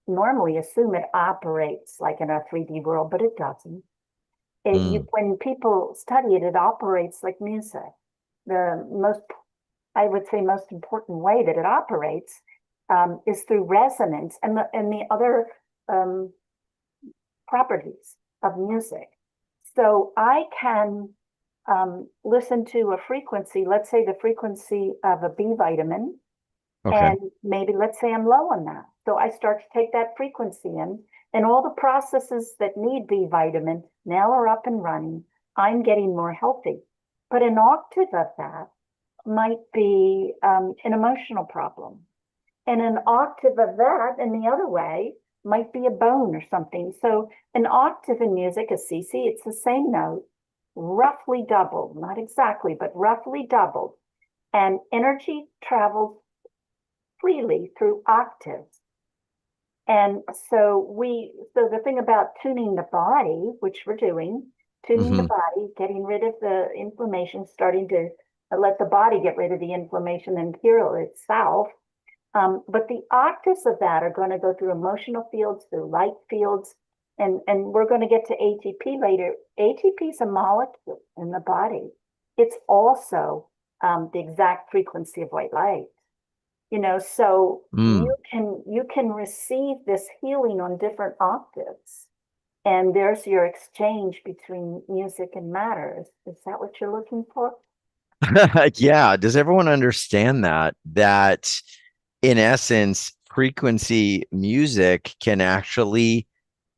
normally assume it operates like in a 3D world, but it doesn't. Mm, When people study it, it operates like music. The most, I would say, most important way that it operates is through resonance and the other um, properties of music. So I can listen to a frequency, let's say the frequency of a B vitamin, okay. and maybe let's say I'm low on that. So I start to take that frequency in, and all the processes that need B vitamin now are up and running. I'm getting more healthy. But an octave of that might be an emotional problem. And an octave of that in the other way might be a bone or something. So an octave in music, a CC, it's the same note, roughly doubled, not exactly, but roughly doubled. And energy travels freely through octaves. And so the thing about tuning the body, which we're doing, tuning the Hmm. body, getting rid of the inflammation, starting to let the body get rid of the inflammation and heal itself. But the octaves of that are going to go through emotional fields, through light fields, and we're going to get to ATP later. ATP is a molecule in the body. It's also the exact frequency of white light. So Mm. you can receive this healing on different octaves, and there's your exchange between music and matter. Is that what you're looking for? Yeah. Does everyone understand that in essence, frequency music can actually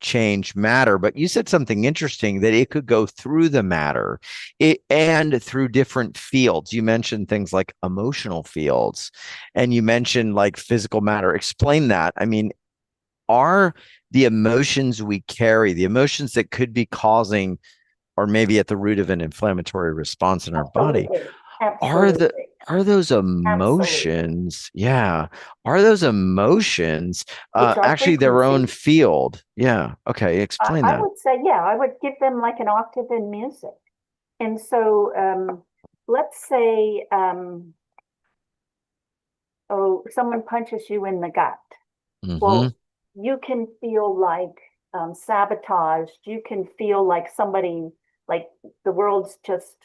change matter? But you said something interesting that it could go through the matter and through different fields. You mentioned things like emotional fields and you mentioned like physical matter. Explain that. I mean, are the emotions we carry, the emotions that could be causing or maybe at the root of an inflammatory response in our body, Absolutely. are the Absolutely. are those Absolutely. emotions, yeah, are those emotions It's our actually their own frequency. field? Yeah, okay, explain I that. would say, yeah, I would give them like an octave in music. And so let's say, oh, someone punches you in the gut. Hmm. Well, you can feel like sabotaged. You can feel like somebody, like the world's just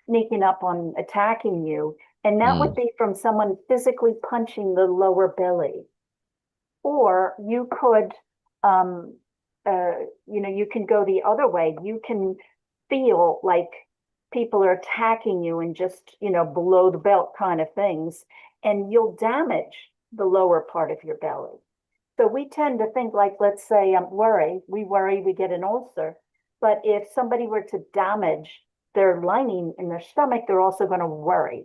sneaking up on attacking you. And that would Mm, be from someone physically punching the lower belly. Or you could, um, you can go the other way. You can feel like people are attacking you and just, below the belt kind of things, and you'll damage the lower part of your belly. So we tend to think like, let's say, worry, we get an ulcer. But if somebody were to damage their lining in their stomach, they're also going to worry.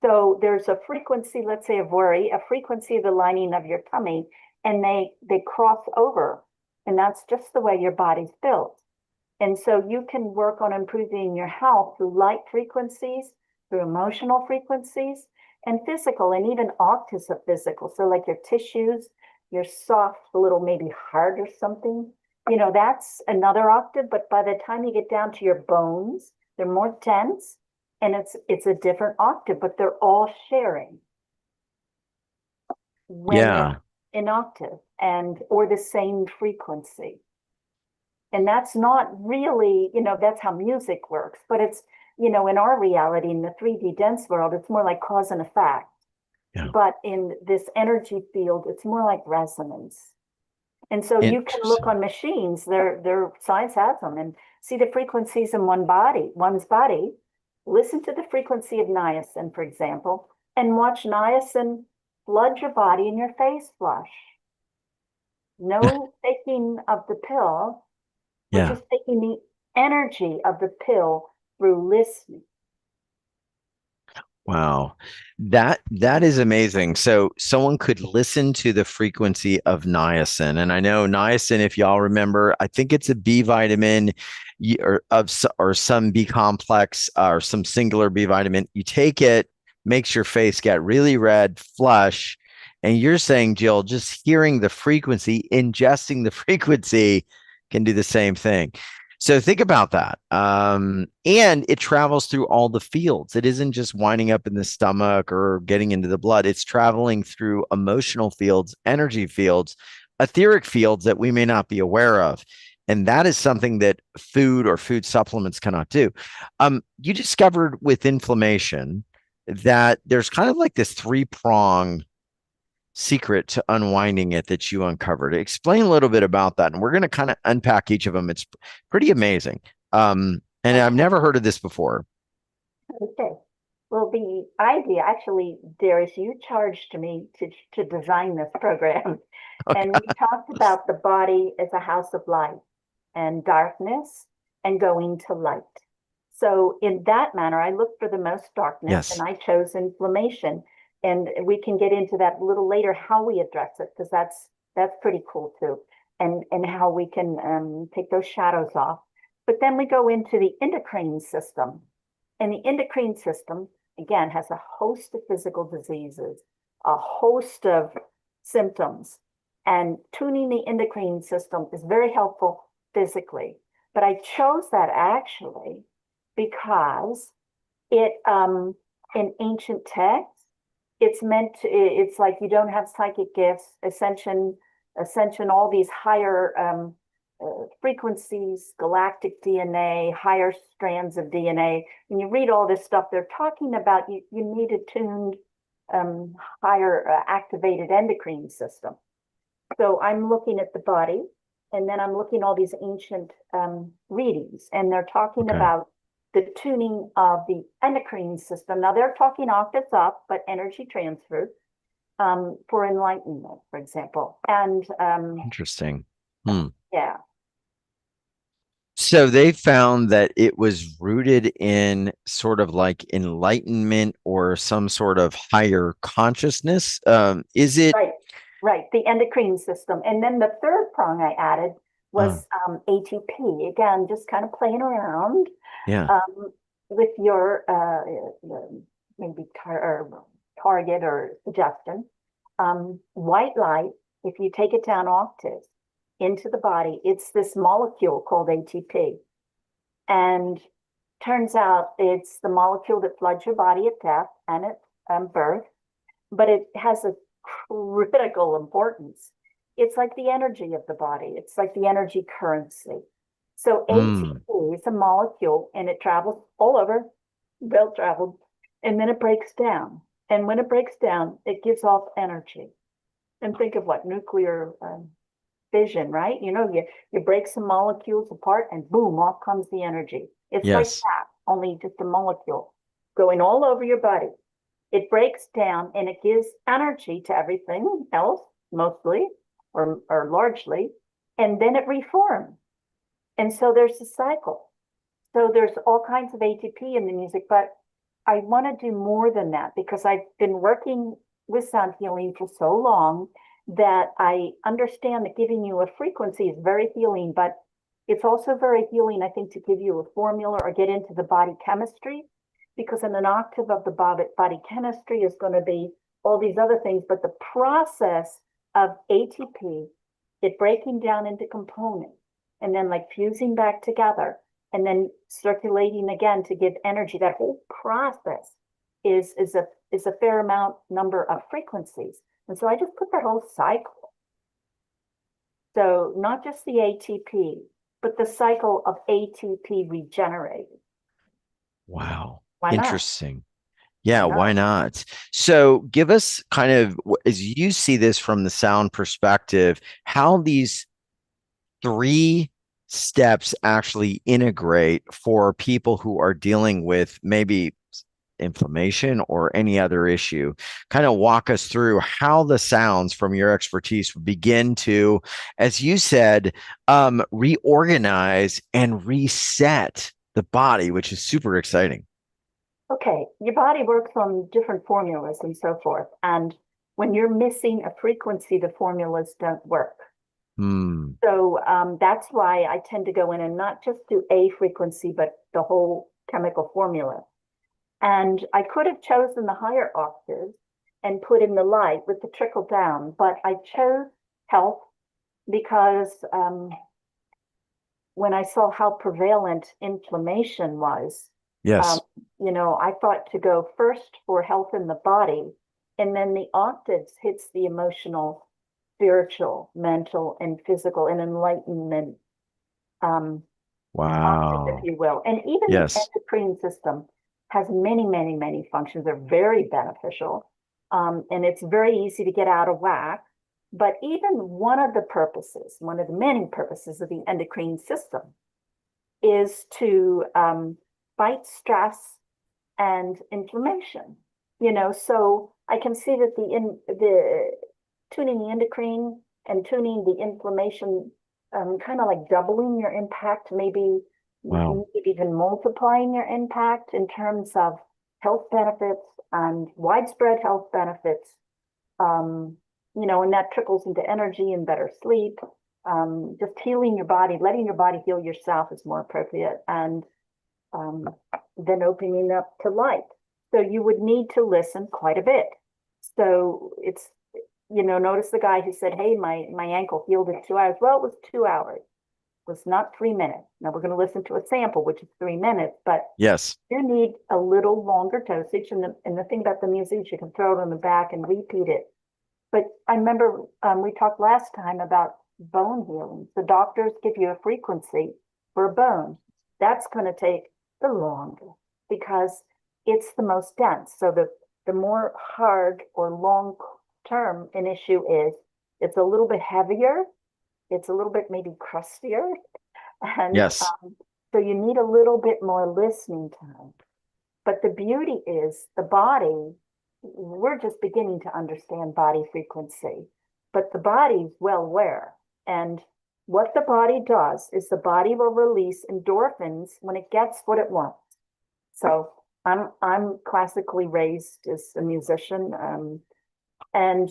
So there's a frequency, let's say of worry, a frequency of the lining of your tummy, and they cross over. And that's just the way your body's built. And so you can work on improving your health through light frequencies, through emotional frequencies, and physical, and even octaves of physical. So, like your tissues, your soft, little maybe heart or something, that's another octave. But by the time you get down to your bones, they're more dense, and it's a different octave, but they're all sharing when they're yeah. in octave and or the same frequency. And that's not really, that's how music works, but it's, in our reality, in the 3D dense world, it's more like cause and effect. Yeah. But in this energy field, it's more like resonance. And so you can look Interesting. on machines, their science has them, and see the frequencies in one's body. Listen to the frequency of niacin, for example, and watch niacin flood your body and your face flush. No taking of the pill. We're Yeah. just taking the energy of the pill through listening. Wow. That is amazing. So someone could listen to the frequency of niacin. And I know niacin, if y'all remember, I think it's a B vitamin or some B complex or some singular B vitamin. You take it, makes your face get really red, flush. And you're saying, Jill, just hearing the frequency, ingesting the frequency can do the same thing. So think about that. And it travels through all the fields. It isn't just winding up in the stomach or getting into the blood. It's traveling through emotional fields, energy fields, etheric fields that we may not be aware of. And that is something that food or food supplements cannot do. You discovered with inflammation that there's kind of like this three-prong secret to unwinding it that you uncovered. Explain a little bit about that. And we're going to kind of unpack each of them. It's pretty amazing. And I've Okay. never heard of this before. Okay. Well, the idea, actually, Darius, you charged me to design this program. And we talked about the body as a house of light and darkness and going to light. So in that manner, I looked for the most darkness and Yes. I chose inflammation. And we can get into that a little later, how we address it, because that's pretty cool too. And how we can take those shadows off. But then we go into the endocrine system. And the endocrine system, again, has a host of physical diseases, a host of symptoms. And tuning the endocrine system is very helpful physically. But I chose that actually because it in ancient texts, it's meant to, it's like you don't have psychic gifts, ascension, all these higher frequencies, galactic DNA, higher strands of DNA. When you read all this stuff, they're talking about you need a tuned, higher activated endocrine system. So I'm looking at the body, and then I'm looking at all these ancient readings, and they're talking Okay. about the tuning of the endocrine system. Now they're talking octaves up, but energy transfer for enlightenment, for example. And Interesting. Hmm. yeah, So they found that it was rooted in sort of like enlightenment or some sort of higher consciousness. Is it? right, right. The endocrine system. And then the third prong I added Uh, was ATP. Again, just kind of playing around yeah. with your maybe target or suggestion. White light, if you take it down octaves into the body, it's this molecule called ATP. And turns out it's the molecule that floods your body at death and at birth, but it has a critical importance. It's like the energy of the body. It's like the energy currency. So Hmm. ATP is a molecule and it travels all over, well traveled, and then it breaks down. And when it breaks down, it gives off energy. And think of what nuclear fission, right? You break some molecules apart and boom, off comes the energy. It's like Yes. that, only just a molecule going all over your body. It breaks down and it gives energy to everything else, mostly or largely, and then it reforms. And so there's a cycle. So there's all kinds of ATP in the music, but I want to do more than that because I've been working with sound healing for so long that I understand that giving you a frequency is very healing, but it's also very healing, I think, to give you a formula or get into the body chemistry, because in an octave of the body chemistry is going to be all these other things, but the process of ATP, it breaking down into components and then like fusing back together and then circulating again to give energy. That whole process is a fair amount number of frequencies. And so I just put that whole cycle. So not just the ATP, but the cycle of ATP regenerating. Wow. Why not? Interesting. Why Yeah, why not? not? So give us kind of, as you see this from the sound perspective, how these three steps actually integrate for people who are dealing with maybe inflammation or any other issue. Kind of walk us through how the sounds from your expertise begin to, as you said, reorganize and reset the body, which is super exciting. Okay, your body works on different formulas and so forth. And when you're missing a frequency, the formulas don't work. Hmm. So that's why I tend to go in and not just do a frequency, but the whole chemical formula. And I could have chosen the higher octaves and put in the light with the trickle down, but I chose health because when I saw how prevalent inflammation was, um, Yes. I thought to go first for health in the body, and then the octaves hits the emotional, spiritual, mental, and physical, and enlightenment um, octave, if Wow. you will. And even the Yes. endocrine system has many, many, many functions. They're very beneficial. And it's very easy to get out of whack. But even one of the purposes, one of the many purposes of the endocrine system is to fight stress and inflammation. So I can see that the tuning the endocrine and tuning the inflammation, kind of like doubling your impact, maybe Wow. even multiplying your impact in terms of health benefits and widespread health benefits. Um, and that trickles into energy and better sleep. Just healing your body, letting your body heal yourself is more appropriate, and um, then opening up to light. So you would need to listen quite a bit. So it's, notice the guy who said, "Hey, my ankle healed in 2 hours." Well, it was 2 hours. It was not 3 minutes. Now we're going to listen to a sample, which is 3 minutes, but Yes. you need a little longer dosage. And the thing about the music is you can throw it on the back and repeat it. But I remember we talked last time about bone healing. The doctors give you a frequency for a bone. That's going to take the longest because it's the most dense. So the more hard or long term an issue is, it's a little bit heavier. It's a little bit maybe crustier. And Yes. so you need a little bit more listening time. But the beauty is the body, we're just beginning to understand body frequency, but the body's well aware. And what the body does is the body will release endorphins when it gets what it wants. So I'm classically raised as a musician, and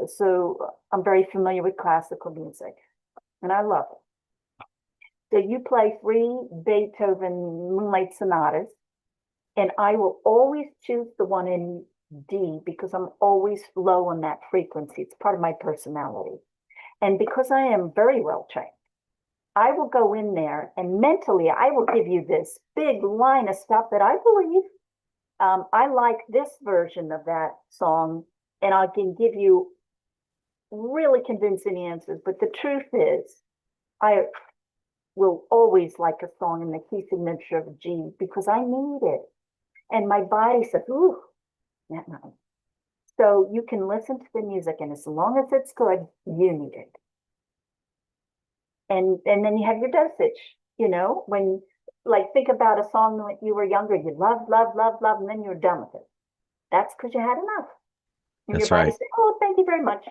so I'm very familiar with classical music, and I love it. So you play three Beethoven Moonlight Sonatas, and I will always choose the one in D because I'm always low on that frequency. It's part of my personality. And because I am very well trained, I will go in there and mentally I will give you this big line of stuff that I believe. I like this version of that song, and I can give you really convincing answers. But the truth is, I will always like a song in the key signature of G because I need it. And my body says, ooh, that night. So you can listen to the music, and as long as it's good, you need it. And then you have your dosage, when like think about a song when you were younger, you loved, loved, loved, loved, and then you're done with it. That's because you had enough. And your That's body right. said, oh, thank you very much.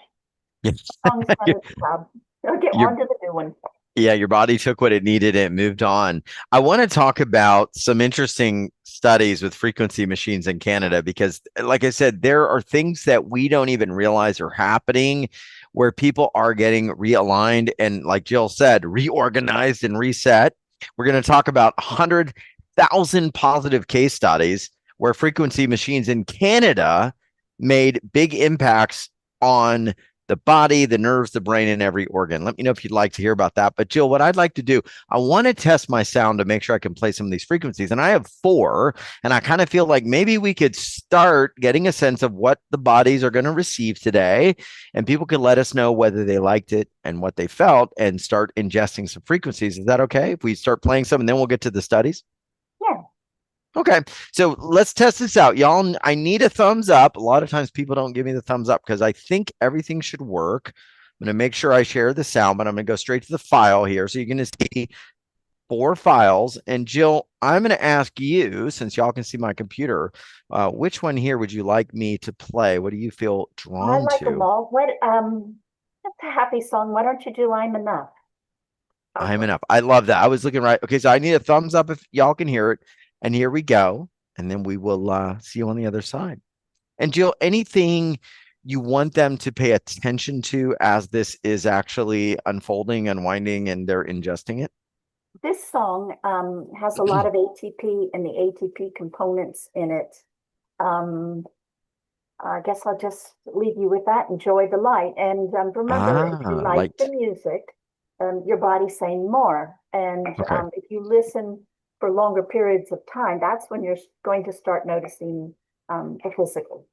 Yeah. Song's done its job. So get Your on to the new one. Yeah, your body took what it needed and moved on. I want to talk about some interesting studies with frequency machines in Canada because, like I said, there are things that we don't even realize are happening where people are getting realigned and, like Jill said, reorganized and reset. We're going to talk about 100,000 positive case studies where frequency machines in Canada made big impacts on the body, the nerves, the brain, and every organ. Let me know if you'd like to hear about that. But Jill, what I'd like to do, I want to test my sound to make sure I can play some of these frequencies. And I have four, and I kind of feel like maybe we could start getting a sense of what the bodies are going to receive today. And people could let us know whether they liked it and what they felt and start ingesting some frequencies. Is that okay? If we start playing some and then we'll get to the studies? Yeah. Okay, so let's test this out, y'all. I need a thumbs up. A lot of times people don't give me the thumbs up because I think everything should work. I'm going to make sure I share the sound, but I'm going to go straight to the file here. So you're going to see four files. And Jill, I'm going to ask you, since y'all can see my computer, which one here would you like me to play? What do you feel I drawn like them to? all. That's a happy song. Why don't you do I'm Enough? I'm Opera. enough. I love that. I was looking right. Okay, so I need a thumbs up if y'all can hear it. And here we go. And then we will see you on the other side. And Jill, anything you want them to pay attention to as this is actually unfolding, unwinding, and they're ingesting it? This song has a lot of ATP and the ATP components in it. Um, I guess I'll just leave you with that. Enjoy the light. And remember, if you like Light. the music, your body saying more. And Okay. if you listen for longer periods of time, that's when you're going to start noticing the physical.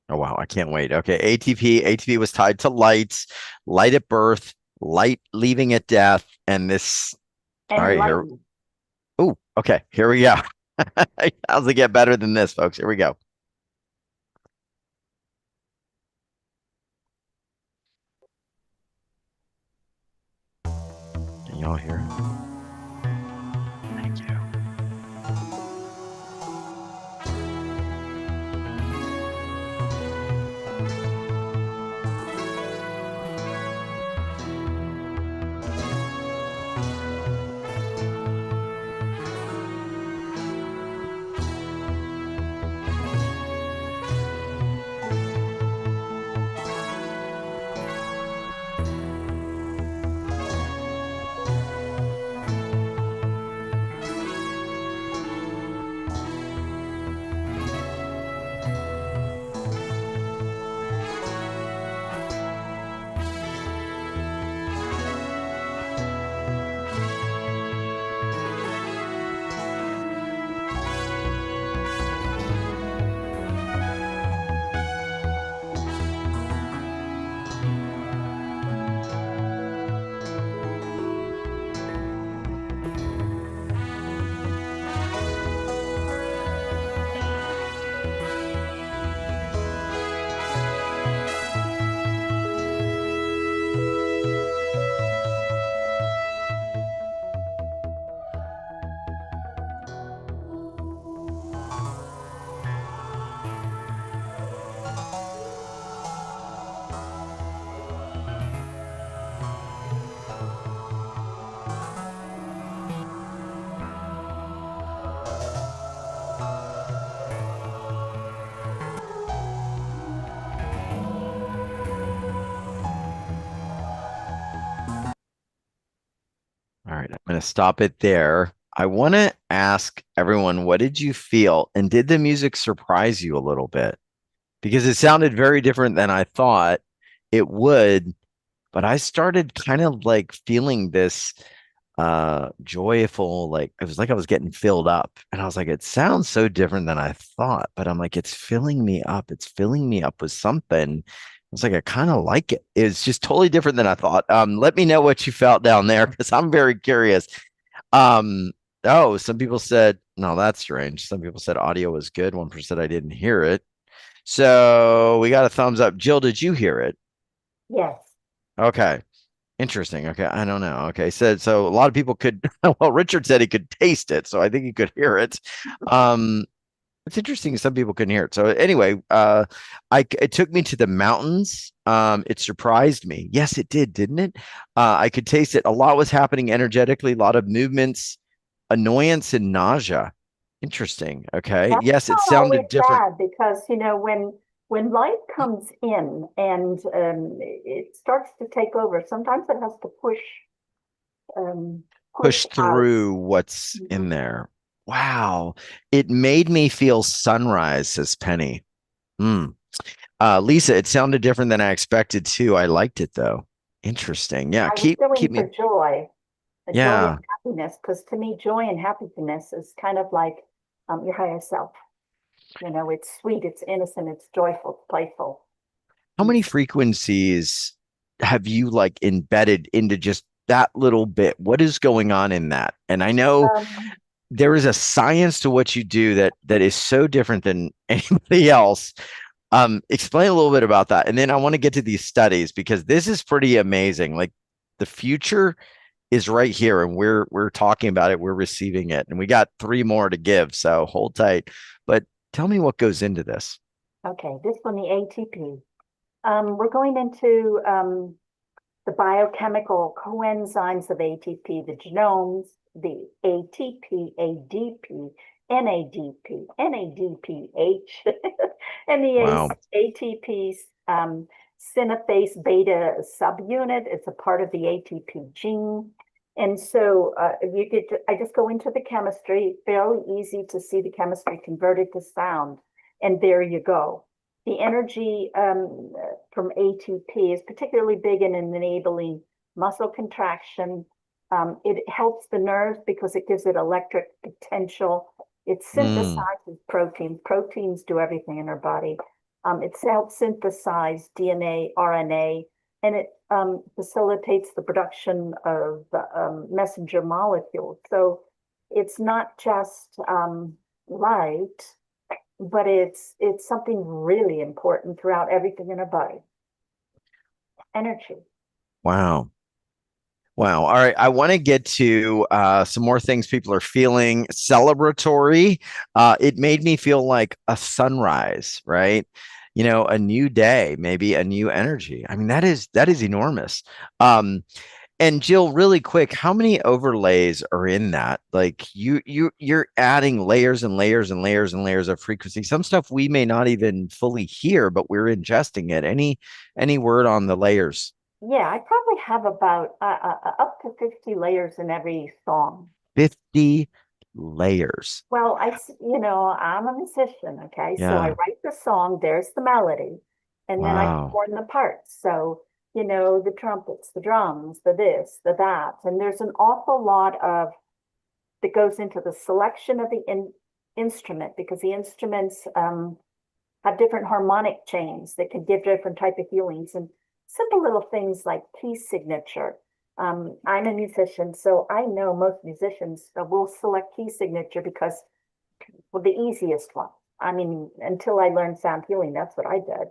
Oh wow, I can't wait. Okay, ATP was tied to light at birth, light leaving at death, and this. And All right, here. enlightenment. Oh, okay, here we go. How's it get better than this, folks? Here we go. Can y'all hear it? Thank you. All right, I'm going to stop it there. I want to ask everyone, what did you feel? And did the music surprise you a little bit? Because it sounded very different than I thought it would, but I started kind of like feeling this joyful, like it was like I was getting filled up. And I was like, it sounds so different than I thought, but I'm like, it's filling me up. It's filling me up with something. It's like I kind of like it. It's just totally different than I thought. Let me know what you felt down there because I'm very curious. Um, oh, some people said, no, that's strange. Some people said audio was good. 1% said I didn't hear it. So we got a thumbs up. Jill, did you hear it? Yes. Okay. Interesting. Okay. I don't know. Okay. So a lot of people could, well, Richard said he could taste it. So I think he could hear it. Um, it's interesting. Some people couldn't hear it. So anyway, it took me to the mountains. It surprised me. Yes, it did, didn't it? I could taste it. A lot was happening energetically, a lot of movements, annoyance and nausea. Interesting. Okay. That's Yes, it not always sounded different. bad because, when light comes in and it starts to take over, sometimes it has to um, push Push out. through what's in Mhm. there. Wow. It made me feel sunrise, says Penny. Hmm. Lisa, it sounded different than I expected too. I liked it though. Interesting. Yeah, I was keep going me. for joy, a joy and Yeah. happiness, because to me, joy and happiness is kind of like your higher self. It's sweet, it's innocent, it's joyful, it's playful. How And many frequencies have you like embedded into just that little bit? What is going on in that? And I know um, there is a science to what you do that is so different than anybody else. Explain a little bit about that. And then I want to get to these studies because this is pretty amazing. Like the future is right here and we're talking about it, we're receiving it. And we got three more to give. So hold tight. But tell me what goes into this. okay, this one, the ATP. We're going into the biochemical coenzymes of ATP, the genomes, the ATP, ADP, NADP, NADPH, and the Wow. ATP synaphase beta subunit. It's a part of the ATP gene. And so I just go into the chemistry, fairly easy to see the chemistry converted to sound. And there you go. The energy from ATP is particularly big in enabling muscle contraction. It helps the nerves because it gives it electric potential. It Mm, synthesizes proteins. Proteins do everything in our body. It helps synthesize DNA, RNA, and it facilitates the production of messenger molecules. So it's not just light, but it's something really important throughout everything in our body. Energy. wow. Wow. All right. I want to get to some more things people are feeling celebratory. It made me feel like a sunrise, right? You know, a new day, maybe a new energy. I mean, that is enormous. Um, and Jill, really quick, how many overlays are in that? Like you're adding layers and layers and layers and layers of frequency. Some stuff we may not even fully hear, but we're ingesting it. Any word on the layers? Yeah, I probably have about up to 50 layers in every song. 50 layers. Well, I'm a musician, okay? So I Yeah. write the song, there's the melody, and then I Wow. perform the parts. So, the trumpets, the drums, the this, the that. And there's an awful lot of that goes into the selection of the instrument because the instruments have different harmonic chains that can give different type of healings and simple little things like key signature. I'm a musician, so I know most musicians will select key signature because, well, the easiest one. I mean, until I learned sound healing, that's what I did.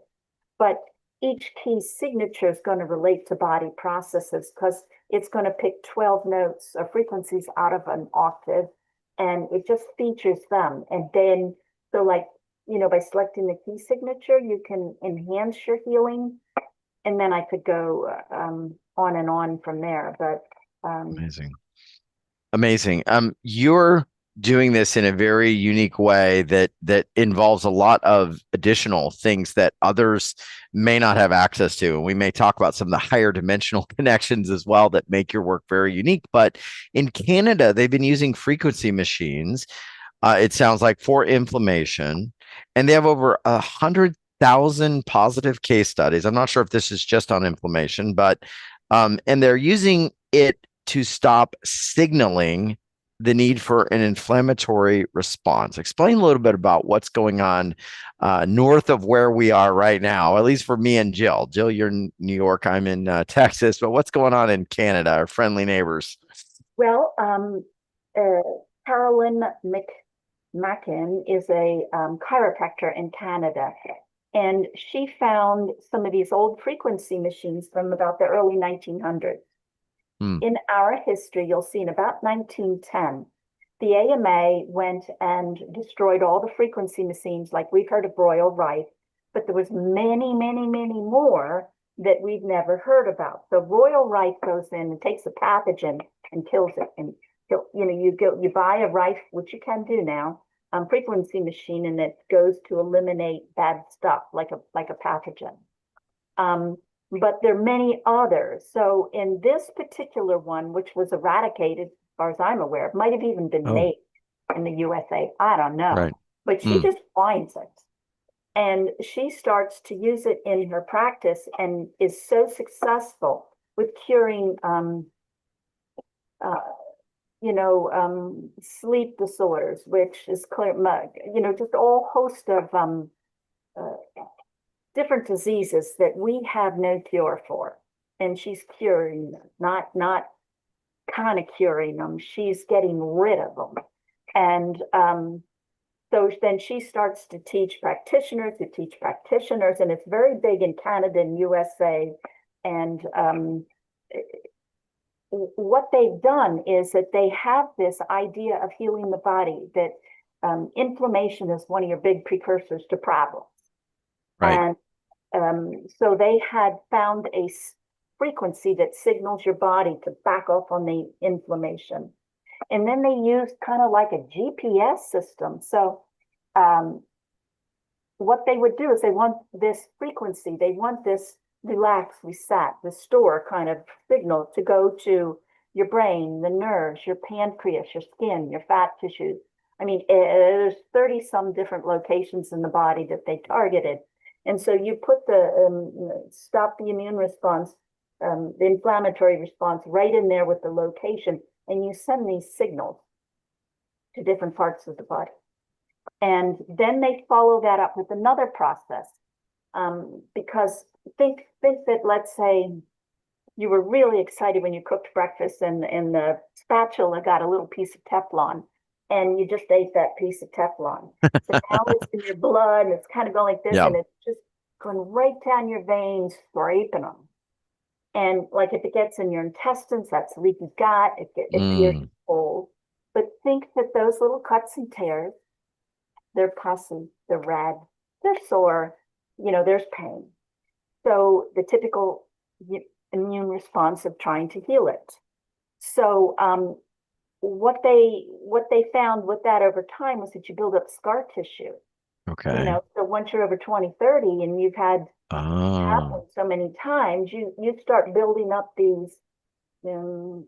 But each key signature is going to relate to body processes because it's going to pick 12 notes or frequencies out of an octave and it just features them. And then, so like, by selecting the key signature, you can enhance your healing. And then I could go on and on from there. But Amazing. Amazing. You're doing this in a very unique way that involves a lot of additional things that others may not have access to. And we may talk about some of the higher dimensional connections as well that make your work very unique. But in Canada, they've been using frequency machines, it sounds like, for inflammation. And they have over 100,000 positive case studies. I'm not sure if this is just on inflammation, but and they're using it to stop signaling the need for an inflammatory response. Explain a little bit about what's going on north of where we are right now, at least for me and Jill. Jill, you're in New York, I'm in Texas, but what's going on in Canada, our friendly neighbors? well, uh, Carolyn McMacken is a chiropractor in Canada. And she found some of these old frequency machines from about the early 1900s. Hmm. In our history, you'll see in about 1910, the AMA went and destroyed all the frequency machines, like we've heard of Royal Rife, but there was many, many, many more that we've never heard about. So Royal Rife goes in and takes a pathogen and kills it. And you buy a Rife, which you can do now, frequency machine, and it goes to eliminate bad stuff like a pathogen. Um, but there are many others. So in this particular one, which was eradicated, as far as I'm aware, it might have even been Oh, made in the USA. I don't know. right. But she Hmm. just finds it. And she starts to use it in her practice and is so successful with curing, uh, sleep disorders, which is clear, just all host of uh, different diseases that we have no cure for. And she's curing them, not kind of curing them. She's getting rid of them. And so then she starts to teach practitioners who teach practitioners, and it's very big in Canada and USA. And what they've done is that they have this idea of healing the body, that inflammation is one of your big precursors to problems. Right. And so they had found a frequency that signals your body to back off on the inflammation. And then they used kind of like a GPS system. So um, what they would do is they want this frequency, they want this relax, reset, restore kind of signal to go to your brain, the nerves, your pancreas, your skin, your fat tissues. I mean, there's 30 some different locations in the body that they targeted. And so you put the stop the immune response the inflammatory response right in there with the location, and you send these signals to different parts of the body. And then they follow that up with another process. Because think that, let's say you were really excited when you cooked breakfast and the spatula got a little piece of Teflon and you just ate that piece of Teflon. So now it's in your blood and it's kind of going like this Yeah. and it's just going right down your veins, scraping them. And like if it gets in your intestines, that's leaky gut, it pierces holes. But think that those little cuts and tears, they're pussy, they're red, they're sore, there's pain. So the typical immune response of trying to heal it. So what they found with that over time was that you build up scar tissue. Okay. So once you're over 20, 30 and you've had happen so many times, you start building up these blockages.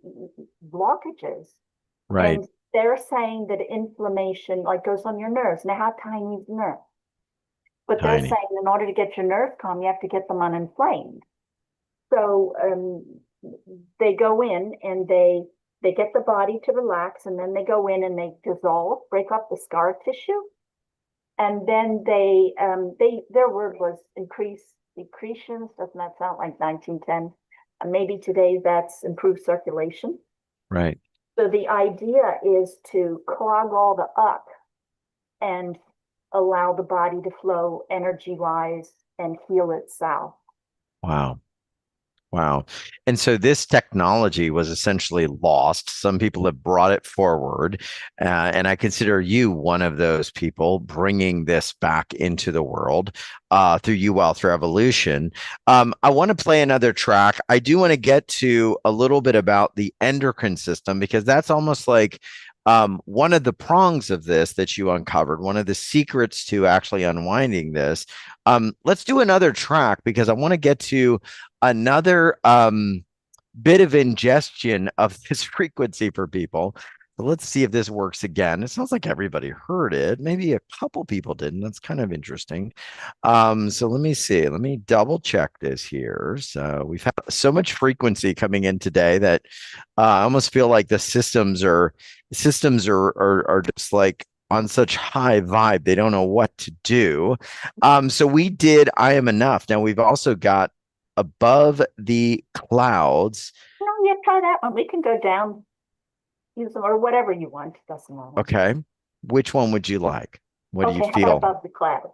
Right. And they're saying that inflammation like goes on your nerves. Now, how tiny is the nerve? But they're Tiny. saying in order to get your nerves calm, you have to get them uninflamed. So they go in and they get the body to relax, and then they go in and they dissolve, break up the scar tissue, and then their word was secretions. Doesn't that sound like 1910? Maybe today that's improved circulation. Right. So the idea is to clog all the up and allow the body to flow energy-wise and heal itself. Wow. Wow. And so this technology was essentially lost. Some people have brought it forward. And I consider you one of those people bringing this back into the world through You Wealth Revolution. I want to play another track. I do want to get to a little bit about the endocrine system, because that's almost like one of the prongs of this that you uncovered, one of the secrets to actually unwinding this. Let's do another track because I want to get to another bit of ingestion of this frequency for people. So let's see if this works again. It sounds like everybody heard it. Maybe a couple people didn't. That's kind of interesting. So let me see. Let me double check this here. So we've had so much frequency coming in today that I almost feel like the systems are just like on such high vibe. They don't know what to do. So we did I Am Enough. Now we've also got Above the Clouds. No, yeah, try that one. We can go down, use them, or whatever you want. Doesn't matter. Okay. Which one would you like? What do you Okay, how about feel? Above the Clouds?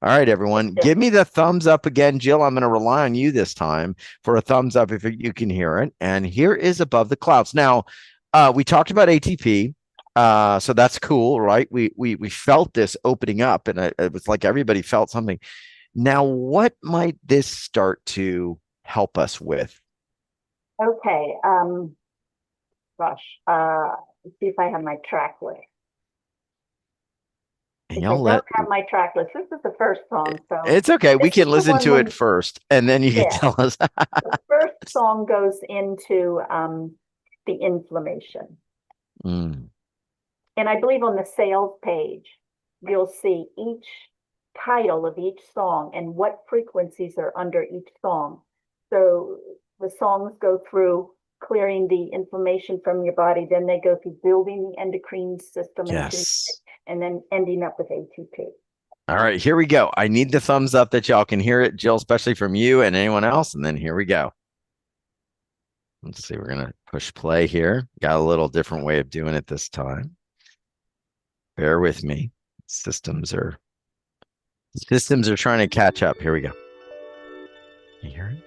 All right, everyone, give me the thumbs up again. Jill, I'm going to rely on you this time for a thumbs up if you can hear it. And here is Above the Clouds. Now, we talked about ATP. So that's cool, right? We felt this opening up, and it was like everybody felt something. Now, what might this start to help us with? Okay, gosh, let's see if I have my track list. And If I don't have my track list, this is the first song, so it's okay. We this is can the listen one to it first, and then you can yeah, tell us. the first song goes into the inflammation. Mm, And I believe on the sales page, you'll see each title of each song and what frequencies are under each song. So the songs go through clearing the inflammation from your body, then they go through building the endocrine system yes. and then ending up with ATP. All right, here we go. I need the thumbs up that y'all can hear it, Jill, especially from you and anyone else. And then here we go. Let's see. We're going to push play here. Got a little different way of doing it this time. Bear with me. Systems are trying to catch up. Here we go. You hear it?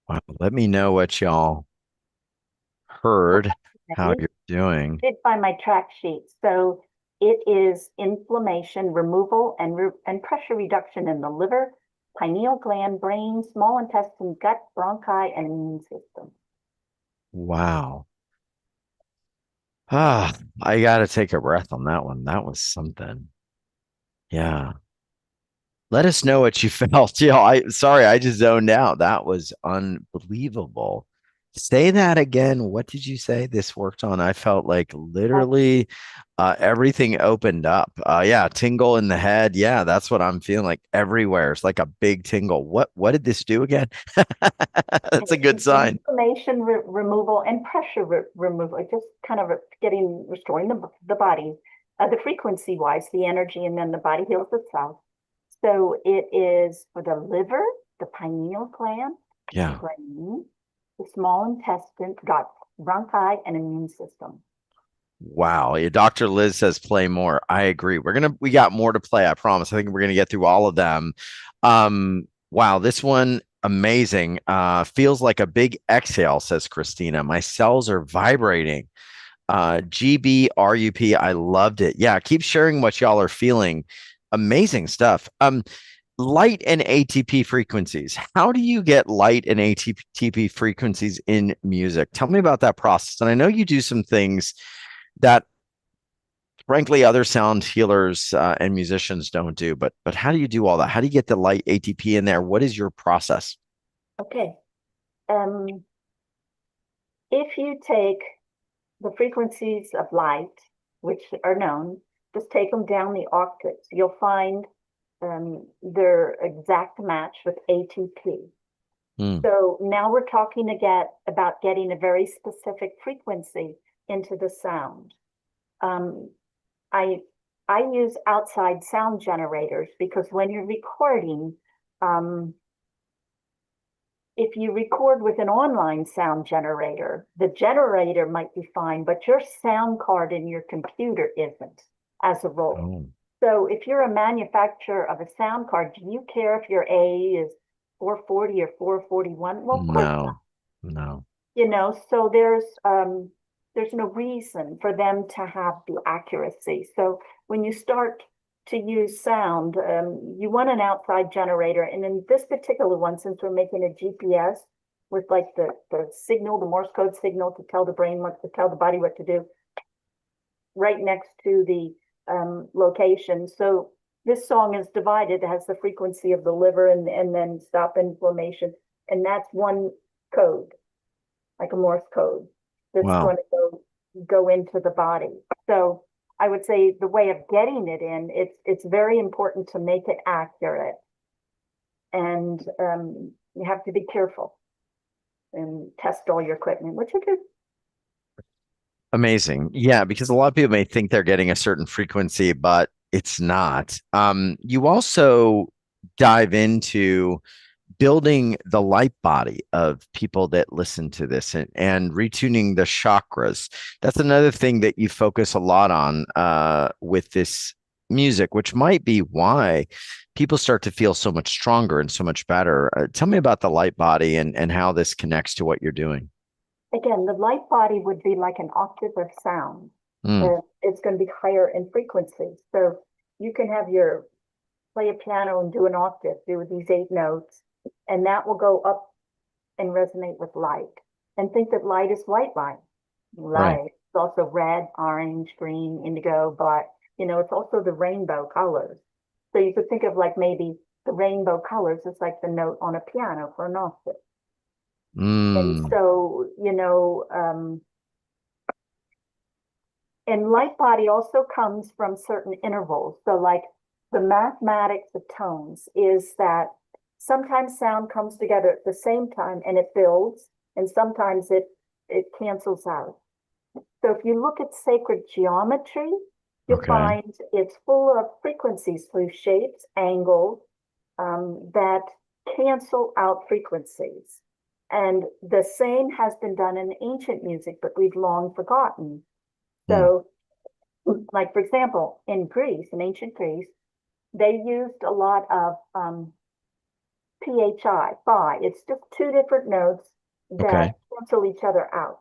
Wow, let me know what y'all heard, how you're doing. Did find my track sheet. So it is inflammation removal and pressure reduction in the liver, pineal gland, brain, small intestine, gut, bronchi, and immune system. Wow. Ah, I gotta take a breath on that one. That was something. Yeah. Let us know what you felt. I just zoned out. That was unbelievable. Say that again. What did you say this worked on? I felt like literally everything opened up. Yeah, tingle in the head. Yeah, that's what I'm feeling like everywhere. It's like a big tingle. What did this do again? That's a good sign. Inflammation removal and pressure removal, just kind of restoring the body, the frequency wise, the energy, and then the body heals itself. So it is for the liver, the pineal gland, Yeah. brain, the small intestine, gut, bronchi, and immune system. Wow. Yeah, Dr. Liz says play more. I agree. We got more to play, I promise. I think we're gonna get through all of them. Wow, this one amazing. Feels like a big exhale, says Christina. My cells are vibrating. GBRUP, I loved it. Yeah, keep sharing what y'all are feeling. Amazing stuff. Light and ATP frequencies. How do you get light and ATP frequencies in music? Tell me about that process. And I know you do some things that frankly other sound healers and musicians don't do, but how do you do all that? How do you get the light ATP in there? What is your process? Okay. Um, if you take the frequencies of light, which are known, just take them down the octaves. You'll find their exact match with ATP. Hmm. So now we're talking again about getting a very specific frequency into the sound. Um, I I use outside sound generators because when you're recording, um, if you record with an online sound generator, the generator might be fine, but your sound card in your computer isn't as a rule. Oh, So if you're a manufacturer of a sound card, do you care if your A is 440 or 441? Well, of course not. no, no. So there's no reason for them to have the accuracy. So when you start to use sound, you want an outside generator. And in this particular one, since we're making a GPS with like the signal, the Morse code signal to tell the brain what to tell the body what to do, right next to the location. So this song is divided. It has the frequency of the liver and then stop inflammation. And that's one code, like a Morse code that's going Wow. to go into the body. So I would say the way of getting it in, it's very important to make it accurate, and you have to be careful and test all your equipment, which I do. Amazing. Yeah, because a lot of people may think they're getting a certain frequency, but it's not. You also dive into building the light body of people that listen to this and retuning the chakras. That's another thing that you focus a lot on with this music, which might be why people start to feel so much stronger and so much better. Tell me about the light body and how this connects to what you're doing. Again, the light body would be like an octave of sound. Mm, It's going to be higher in frequency. So you can have your play a piano and do an octave, do these 8 notes, and that will go up and resonate with light. And think that light is white light. right. Light. It's also red, orange, green, indigo, but it's also the rainbow colors. So you could think of like maybe the rainbow colors is like the note on a piano for an octave. And Mm, so, and light body also comes from certain intervals. So like the mathematics of tones is that sometimes sound comes together at the same time and it builds, and sometimes it cancels out. So if you look at sacred geometry, you'll okay. find it's full of frequencies through shapes, angles, that cancel out frequencies. And the same has been done in ancient music, but we've long forgotten. Mm, So, like for example, in ancient Greece, they used a lot of PHI, phi. It's just two different notes that Okay. cancel each other out.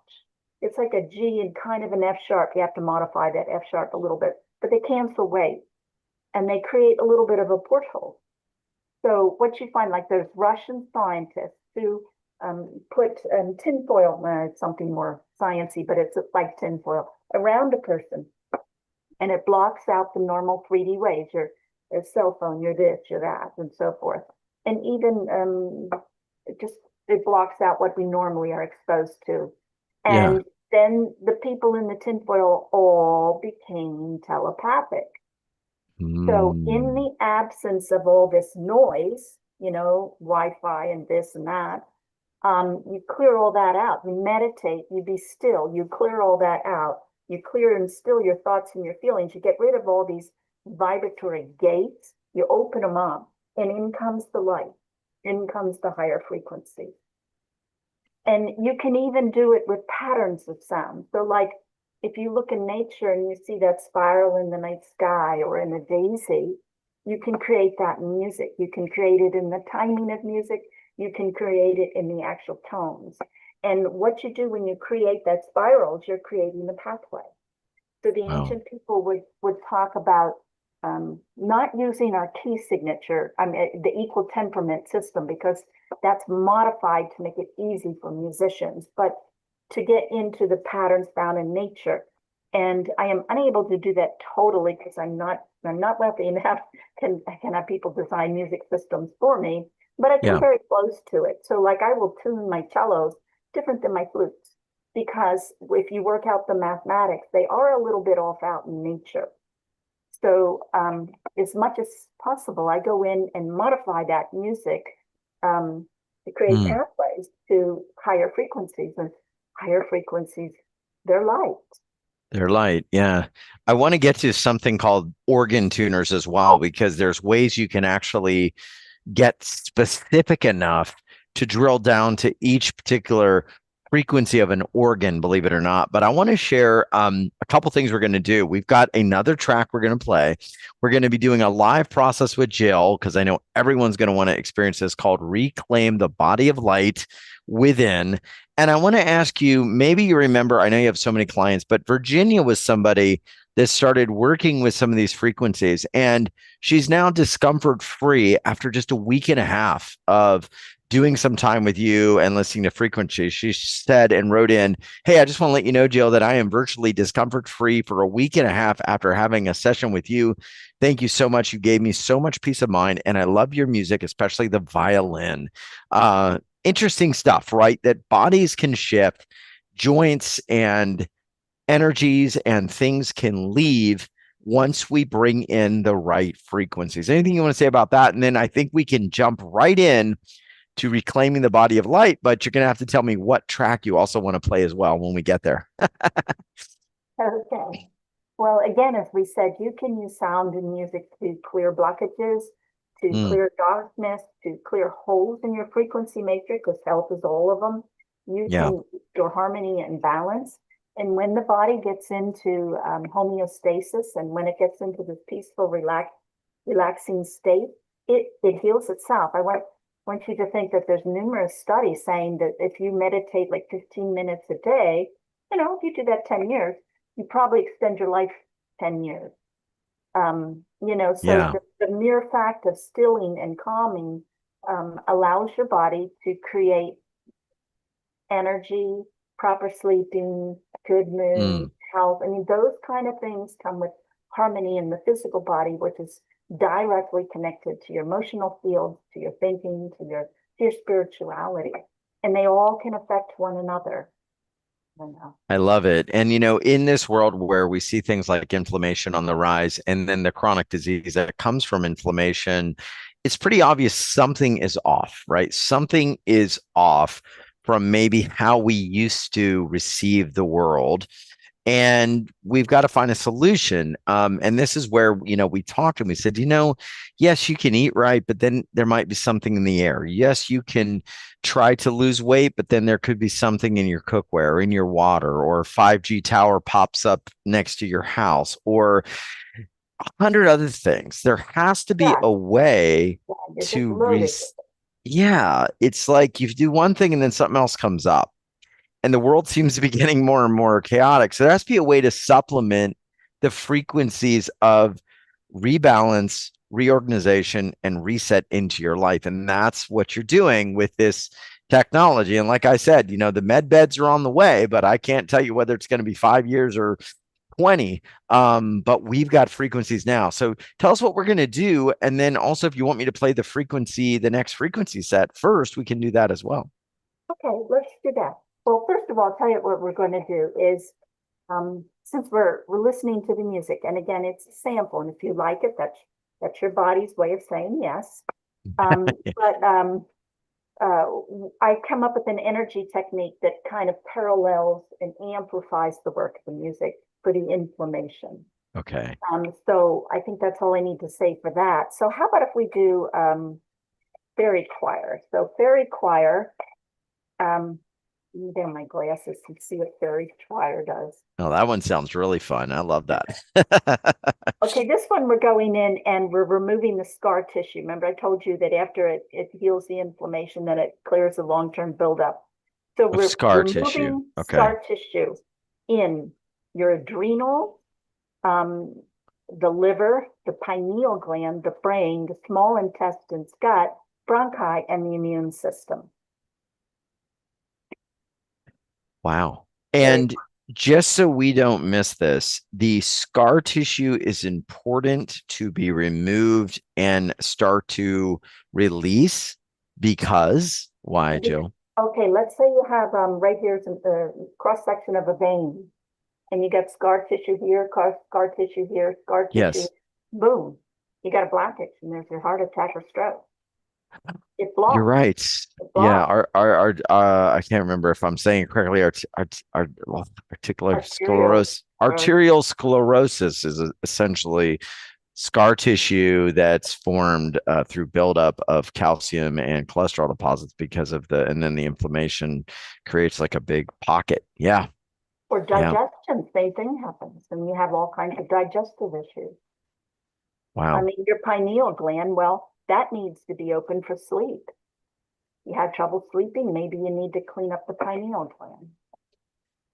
It's like a G and kind of an F sharp. You have to modify that F sharp a little bit, but they cancel weight and they create a little bit of a porthole. So what you find, like those Russian scientists who put tinfoil, something more sciencey, but it's like tinfoil around a person, and it blocks out the normal 3D waves, your cell phone, your this, your that, and so forth. And even it just it blocks out what we normally are exposed to. Yeah. And then the people in the tinfoil all became telepathic. So in Mm. the absence of all this noise, Wi-Fi and this and that, you clear all that out. You meditate, you be still, you clear all that out. You clear and still your thoughts and your feelings. You get rid of all these vibratory gates. You open them up, and in comes the light. In comes the higher frequency. And you can even do it with patterns of sound. So, like if you look in nature and you see that spiral in the night sky or in a daisy, you can create that in music. You can create it in the timing of music. You can create it in the actual tones. And what you do when you create that spiral is you're creating the pathway. So the Wow. ancient people would talk about not using our key signature, I mean, the equal temperament system, because that's modified to make it easy for musicians, but to get into the patterns found in nature. And I am unable to do that totally because I'm not wealthy enough can have people design music systems for me, but I come Yeah. very close to it. So like I will tune my cellos different than my flutes because if you work out the mathematics, they are a little bit off out in nature. So as much as possible, I go in and modify that music to create Mm. pathways to higher frequencies, and higher frequencies, they're light. They're light. Yeah. I want to get to something called organ tuners as well, because there's ways you can actually get specific enough to drill down to each particular frequency of an organ, believe it or not. But I want to share a couple things we're going to do. We've got another track we're going to play. We're going to be doing a live process with Jill because I know everyone's going to want to experience this, called Reclaim the Body of Light Within. And I want to ask you, maybe you remember, I know you have so many clients, but Virginia was somebody that started working with some of these frequencies, and she's now discomfort free after just a week and a half of doing some time with you and listening to frequencies. She said and wrote in, "Hey, I just want to let you know, Jill, that I am virtually discomfort free for a week and a half after having a session with you. Thank you so much. You gave me so much peace of mind, and I love your music, especially the violin." Interesting stuff, right? That bodies can shift, joints and energies and things can leave once we bring in the right frequencies. Anything you want to say about that? And then I think we can jump right in to reclaiming the body of light, but you're going to have to tell me what track you also want to play as well when we get there. Okay. Well, again, as we said, you can use sound and music to clear blockages, to Mm, clear darkness, to clear holes in your frequency matrix, because health is all of them. You yeah. can restore harmony and balance. And when the body gets into homeostasis and when it gets into this peaceful, relaxing state, it heals itself. I want you to think that there's numerous studies saying that if you meditate like 15 minutes a day, if you do that 10 years, you probably extend your life 10 years. So Yeah. the mere fact of stilling and calming allows your body to create energy, proper sleeping, good mood, Mm. health. I mean, those kind of things come with harmony in the physical body, which is directly connected to your emotional field, to your thinking, to your spirituality. And they all can affect one another. You know. I love it. And, in this world where we see things like inflammation on the rise and then the chronic disease that comes from inflammation, it's pretty obvious something is off, right? Something is off from maybe how we used to receive the world, and we've got to find a solution. And this is where, we talked and we said, yes, you can eat right, but then there might be something in the air. Yes, you can try to lose weight, but then there could be something in your cookware, in your water, or 5G tower pops up next to your house, or 100 other things. There has to be Yeah, a way yeah, you're just to loaded. yeah, it's like you do one thing and then something else comes up. And the world seems to be getting more and more chaotic. So there has to be a way to supplement the frequencies of rebalance, reorganization, and reset into your life. And that's what you're doing with this technology. And like I said, the med beds are on the way, but I can't tell you whether it's going to be 5 years or 20. But we've got frequencies now. So tell us what we're going to do. And then also, if you want me to play the next frequency set first, we can do that as well. Okay, let's do that. Well, first of all, I'll tell you what we're going to do is, since we're listening to the music, and again, it's a sample, and if you like it, that's your body's way of saying yes. But uh, I come up with an energy technique that kind of parallels and amplifies the work of the music for the inflammation. Okay. So I think that's all I need to say for that. So how about if we do fairy choir? So fairy choir, there my glasses to see what fairy choir does. Oh, that one sounds really fun. I love that. Okay, this one we're going in and we're removing the scar tissue. Remember, I told you that after it heals the inflammation, then it clears the long-term buildup. So Of we're scar tissue. removing Okay. scar tissue in your adrenal, um, the liver, the pineal gland, the brain, the small intestines, gut, bronchi, and the immune system. Wow. Very, And just so we don't miss this, the scar tissue is important to be removed and start to release because why, Jill? okay, let's say you have right here's a cross section of a vein, and you got scar tissue here, scar tissue here, scar tissue. Yes. Boom, you got a blockage, and there's your heart attack or stroke. It You're blocks. right. It Yeah, blocks. I can't remember if I'm saying it correctly. Well, Arterial. arterial sclerosis is essentially scar tissue that's formed through buildup of calcium and cholesterol deposits and then the inflammation creates like a big pocket. Yeah, Or yeah. digestion, same thing happens, and you have all kinds of digestive issues. I Wow. mean, your pineal gland, well, that needs to be open for sleep. You have trouble sleeping, maybe you need to clean up the pineal gland.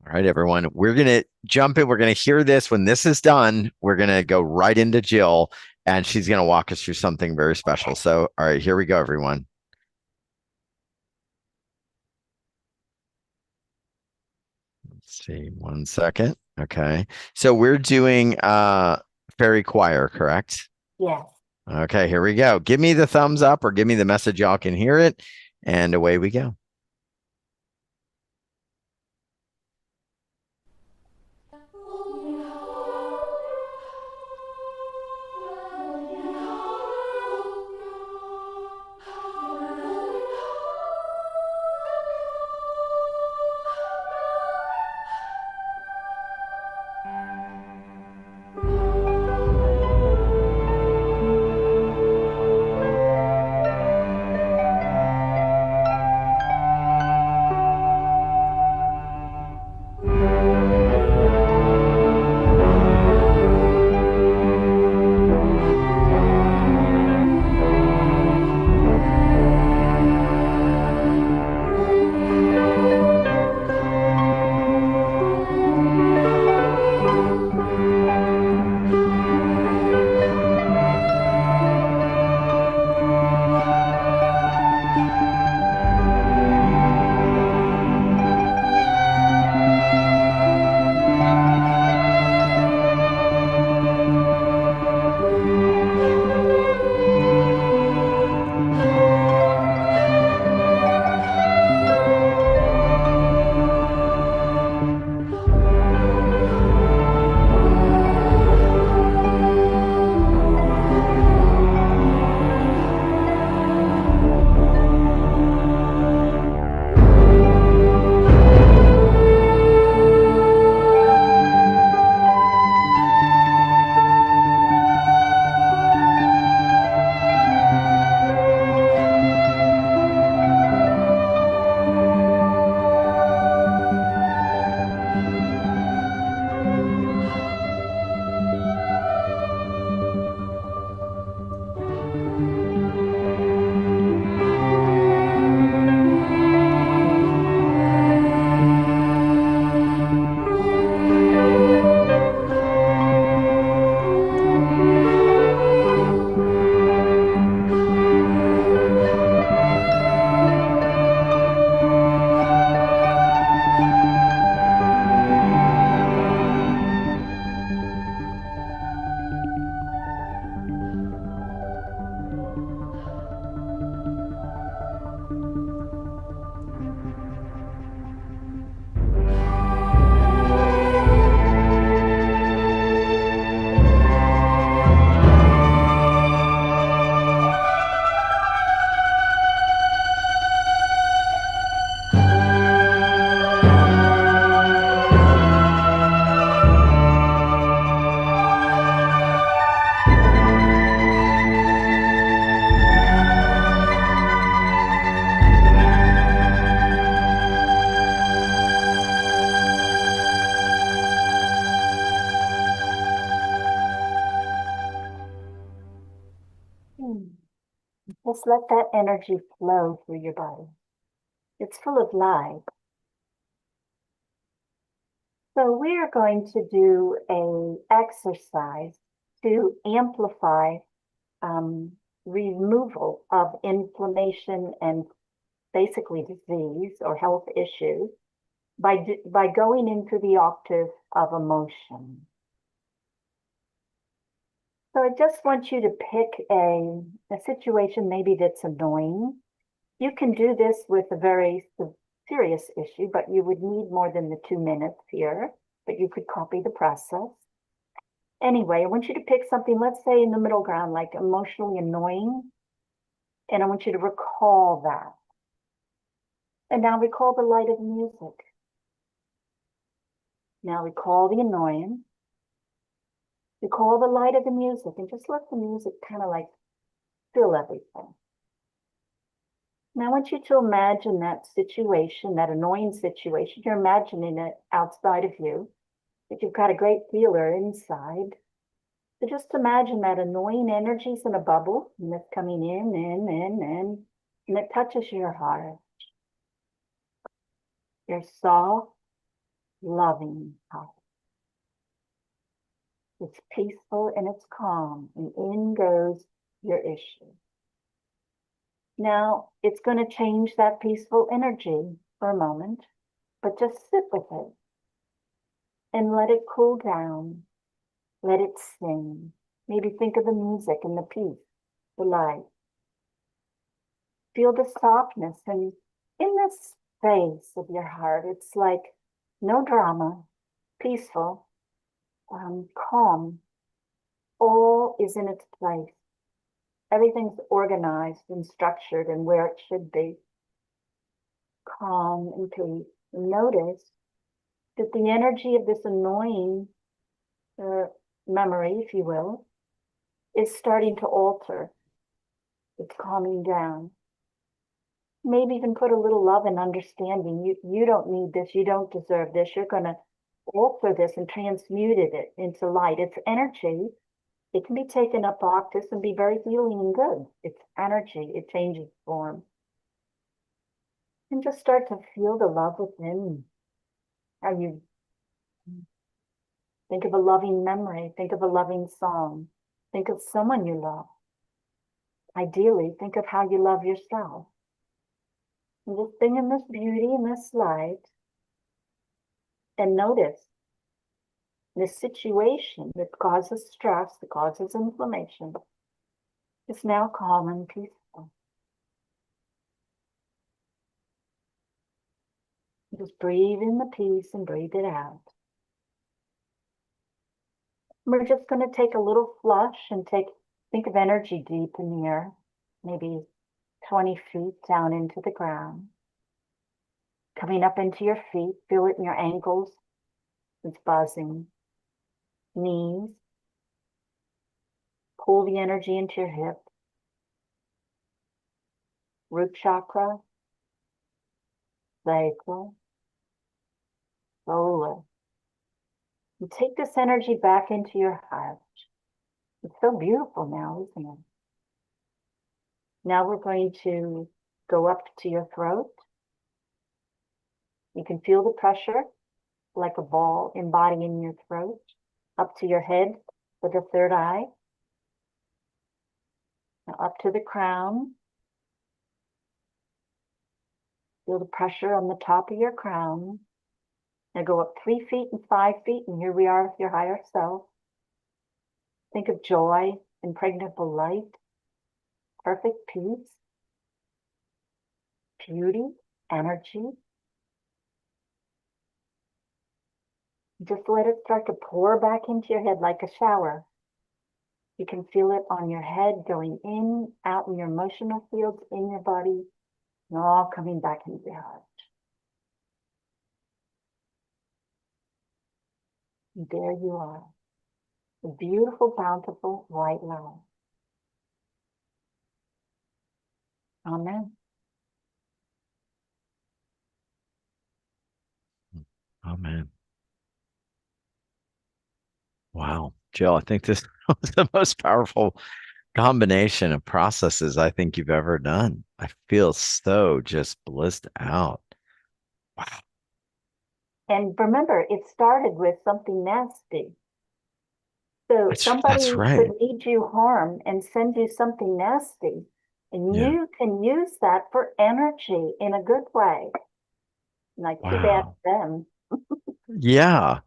All right, everyone. We're gonna jump in. We're gonna hear this. When this is done, we're gonna go right into Jill, and she's gonna walk us through something very special. So, all right, here we go, everyone. Let's see, 1 second. Okay. So we're doing fairy choir, correct? Yes. Okay, here we go. Give me the thumbs up or give me the message y'all can hear it, and away we go. just let that energy flow through your body. It's full of life. So we are going to do a exercise to amplify removal of inflammation and basically disease or health issues by going into the octave of emotion. So I just want you to pick a situation maybe that's annoying. You can do this with a very serious issue, but you would need more than the 2 minutes here, but you could copy the process. Anyway, I want you to pick something, let's say in the middle ground, like emotionally annoying, and I want you to recall that. And now recall the light of music. Now recall the annoyance. Recall the light of the music and just let the music kind of like fill everything. Now I want you to imagine that situation, that annoying situation. You're imagining it outside of you, but you've got a great feeler inside. So just imagine that annoying energy's in a bubble and it's coming in, and it touches your heart. Your soft, loving heart. It's peaceful and it's calm, and in goes your issue. Now, it's going to change that peaceful energy for a moment, but just sit with it and let it cool down. Let it sing. Maybe think of the music and the peace, the light. Feel the softness, and in the space of your heart, it's like no drama, peaceful, calm. All is in its place. Everything's organized and structured and where it should be. Calm and peace. And notice that the energy of this annoying memory, if you will, is starting to alter. It's calming down. Maybe even put a little love and understanding. You don't need this. You don't deserve this. You're going to alter this and transmute it into light. It's energy. It can be taken up octaves and be very healing and good. It's energy. It changes form. And just start to feel the love within. How you think of a loving memory. Think of a loving song. Think of someone you love. Ideally, think of how you love yourself. And just bring in this beauty and this light. And notice this situation that causes stress, that causes inflammation, is now calm and peaceful. Just breathe in the peace and breathe it out. We're just going to take a little flush and think of energy deep in the earth, maybe 20 feet down into the ground. Coming up into your feet, feel it in your ankles. It's buzzing. Knees. Pull the energy into your hip. Root chakra. Sacral. Solar. You take this energy back into your heart. It's so beautiful now, isn't it? Now we're going to go up to your throat. You can feel the pressure like a ball embodying your throat, up to your head with the third eye. Now up to the crown. Feel the pressure on the top of your crown. Now go up 3 feet and 5 feet, and here we are with your higher self. Think of joy, impregnable light, perfect peace, beauty, energy. Just let it start to pour back into your head like a shower. You can feel it on your head, going in, out in your emotional fields, in your body, and all coming back into your heart. And there you are, a beautiful, bountiful white light. Amen. Amen. Wow. Jill, I think this was the most powerful combination of processes I think you've ever done. I feel so just blissed out. Wow. And remember, it started with something nasty. So That's somebody could right. need you harm and send you something nasty, and Yeah. you can use that for energy in a good way. Like, too bad Wow. for them. Yeah.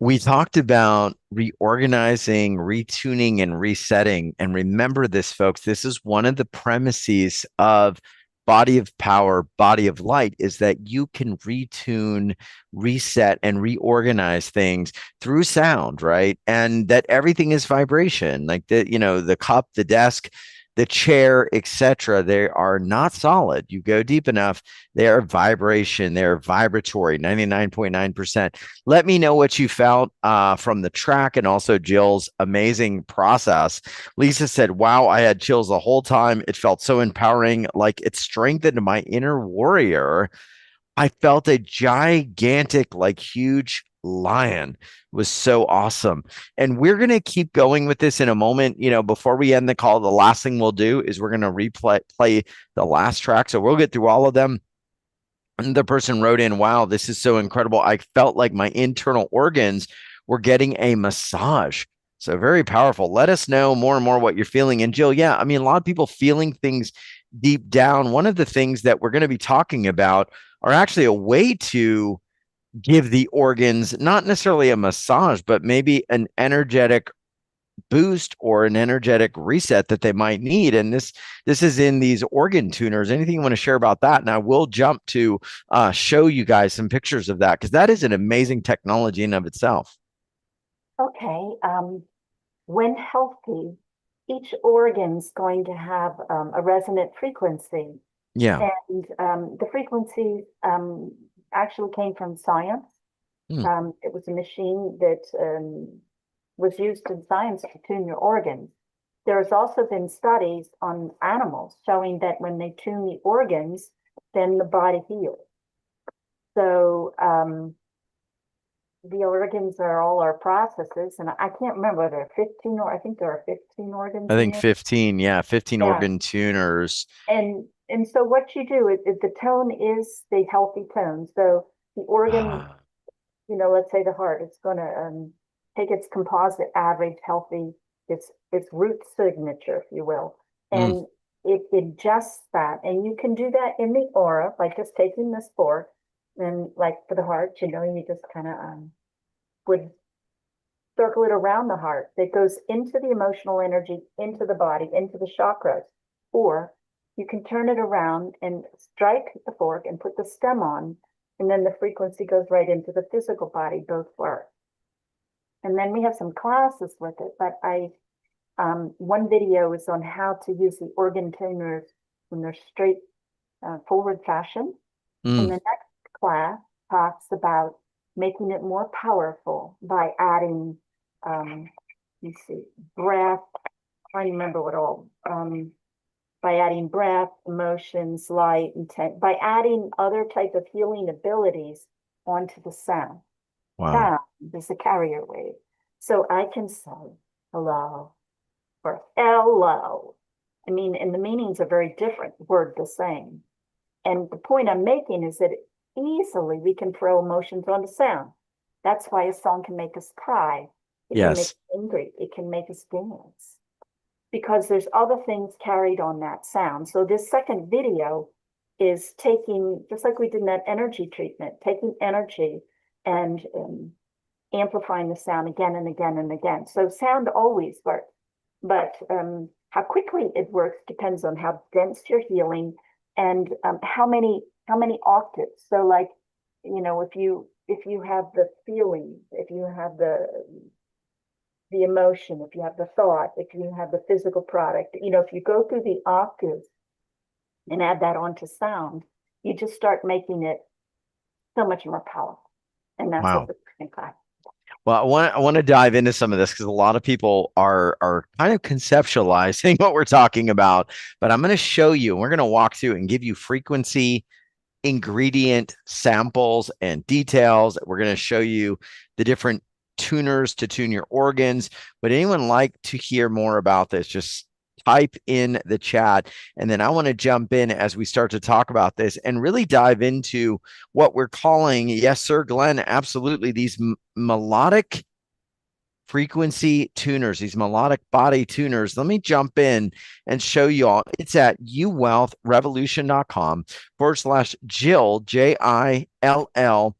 We talked about reorganizing, retuning, and resetting. And remember this, folks, this is one of the premises of body of power, body of light, is that you can retune, reset, and reorganize things through sound, right? And that everything is vibration, like the cup, the desk, the chair, etc. They are not solid. You go deep enough, they are vibration, they're vibratory, 99.9%. Let me know what you felt from the track and also Jill's amazing process. Lisa said, wow, I had chills the whole time. It felt so empowering, like it strengthened my inner warrior. I felt a gigantic, like huge lion. It was so awesome. And we're going to keep going with this in a moment. Before we end the call, the last thing we'll do is we're going to play the last track. So we'll get through all of them. And the person wrote in, wow, this is so incredible. I felt like my internal organs were getting a massage. So very powerful. Let us know more and more what you're feeling. And Jill, yeah, I mean, a lot of people feeling things deep down. One of the things that we're going to be talking about are actually a way to give the organs not necessarily a massage, but maybe an energetic boost or an energetic reset that they might need. And this is in these organ tuners. Anything you want to share about that? And I will jump to show you guys some pictures of that, because that is an amazing technology in of itself. Okay. When healthy, each organ's going to have a resonant frequency. Yeah. And the frequency actually came from science. Hmm. It was a machine that was used in science to tune your organs. There has also been studies on animals showing that when they tune the organs, then the body heals. So the organs are all our processes, and I can't remember whether 15 or I think there are 15 organs I in think you. 15. Yeah. 15 Yeah. organ tuners. And so what you do is the tone is the healthy tone. So the organ, Ah. let's say the heart, it's going to take its composite average healthy, its root signature, if you will, Mm. and it adjusts that. And you can do that in the aura by just taking this fork and like for the heart, you just kind of would circle it around the heart that goes into the emotional energy, into the body, into the chakras. Or you can turn it around and strike the fork and put the stem on, and then the frequency goes right into the physical body, both work. And then we have some classes with it, but one video is on how to use the organ tuners in their straight forward fashion. And Mm. the next class talks about making it more powerful by adding, let's see, breath. I don't remember what all. By adding breath, emotions, light, intent, by adding other type of healing abilities onto the sound. Wow. Sound is a carrier wave. So I can say hello or hello. I mean, and the meanings are very different, word the same. And the point I'm making is that easily we can throw emotions onto sound. That's why a song can make us cry. It can make Yes. us angry. It can make us dance because there's other things carried on that sound. So this second video is taking, just like we did in that energy treatment, taking energy and amplifying the sound again and again and again. So sound always works, but how quickly it works depends on how dense you're healing and how many octaves. So like, if you have the feeling, if you have the emotion, if you have the thought, if you have the physical product, if you go through the octaves and add that onto sound, you just start making it so much more powerful. And that's what Wow. the second class. Well, I want to dive into some of this because a lot of people are kind of conceptualizing what we're talking about. But I'm going to show you, and we're going to walk through and give you frequency, ingredient samples, and details. We're going to show you the different tuners to tune your organs. Would anyone like to hear more about this? Just type in the chat. And then I want to jump in as we start to talk about this and really dive into what we're calling, yes, sir, Glenn, absolutely, these melodic frequency tuners, these melodic body tuners. Let me jump in and show you all. It's at youwealthrevolution.com/Jill, Jill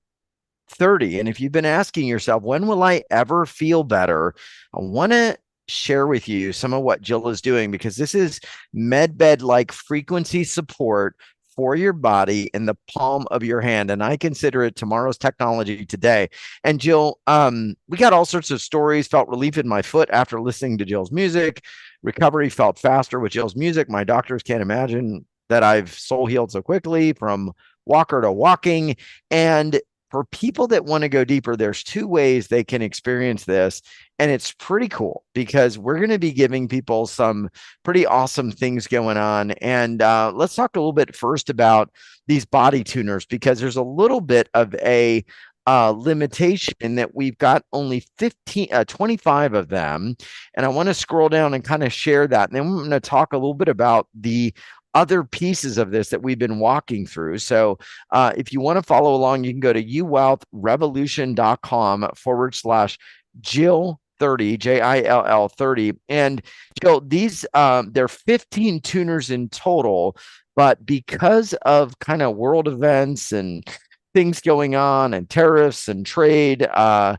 30. And if you've been asking yourself, when will I ever feel better? I want to share with you some of what Jill is doing, because this is medbed like frequency support for your body in the palm of your hand. And I consider it tomorrow's technology today. And Jill, we got all sorts of stories. Felt relief in my foot after listening to Jill's music. Recovery felt faster with Jill's music. My doctors can't imagine that I've soul healed so quickly from walker to walking. And for people that want to go deeper, there's two ways they can experience this. And it's pretty cool because we're going to be giving people some pretty awesome things going on. And let's talk a little bit first about these body tuners, because there's a little bit of a limitation in that we've got only 25 of them. And I want to scroll down and kind of share that. And then we're going to talk a little bit about the other pieces of this that we've been walking through. So if you want to follow along, you can go to youwealthrevolution.com/Jill 30, Jill 30. And Jill, these there are 15 tuners in total, but because of kind of world events and things going on and tariffs and trade, all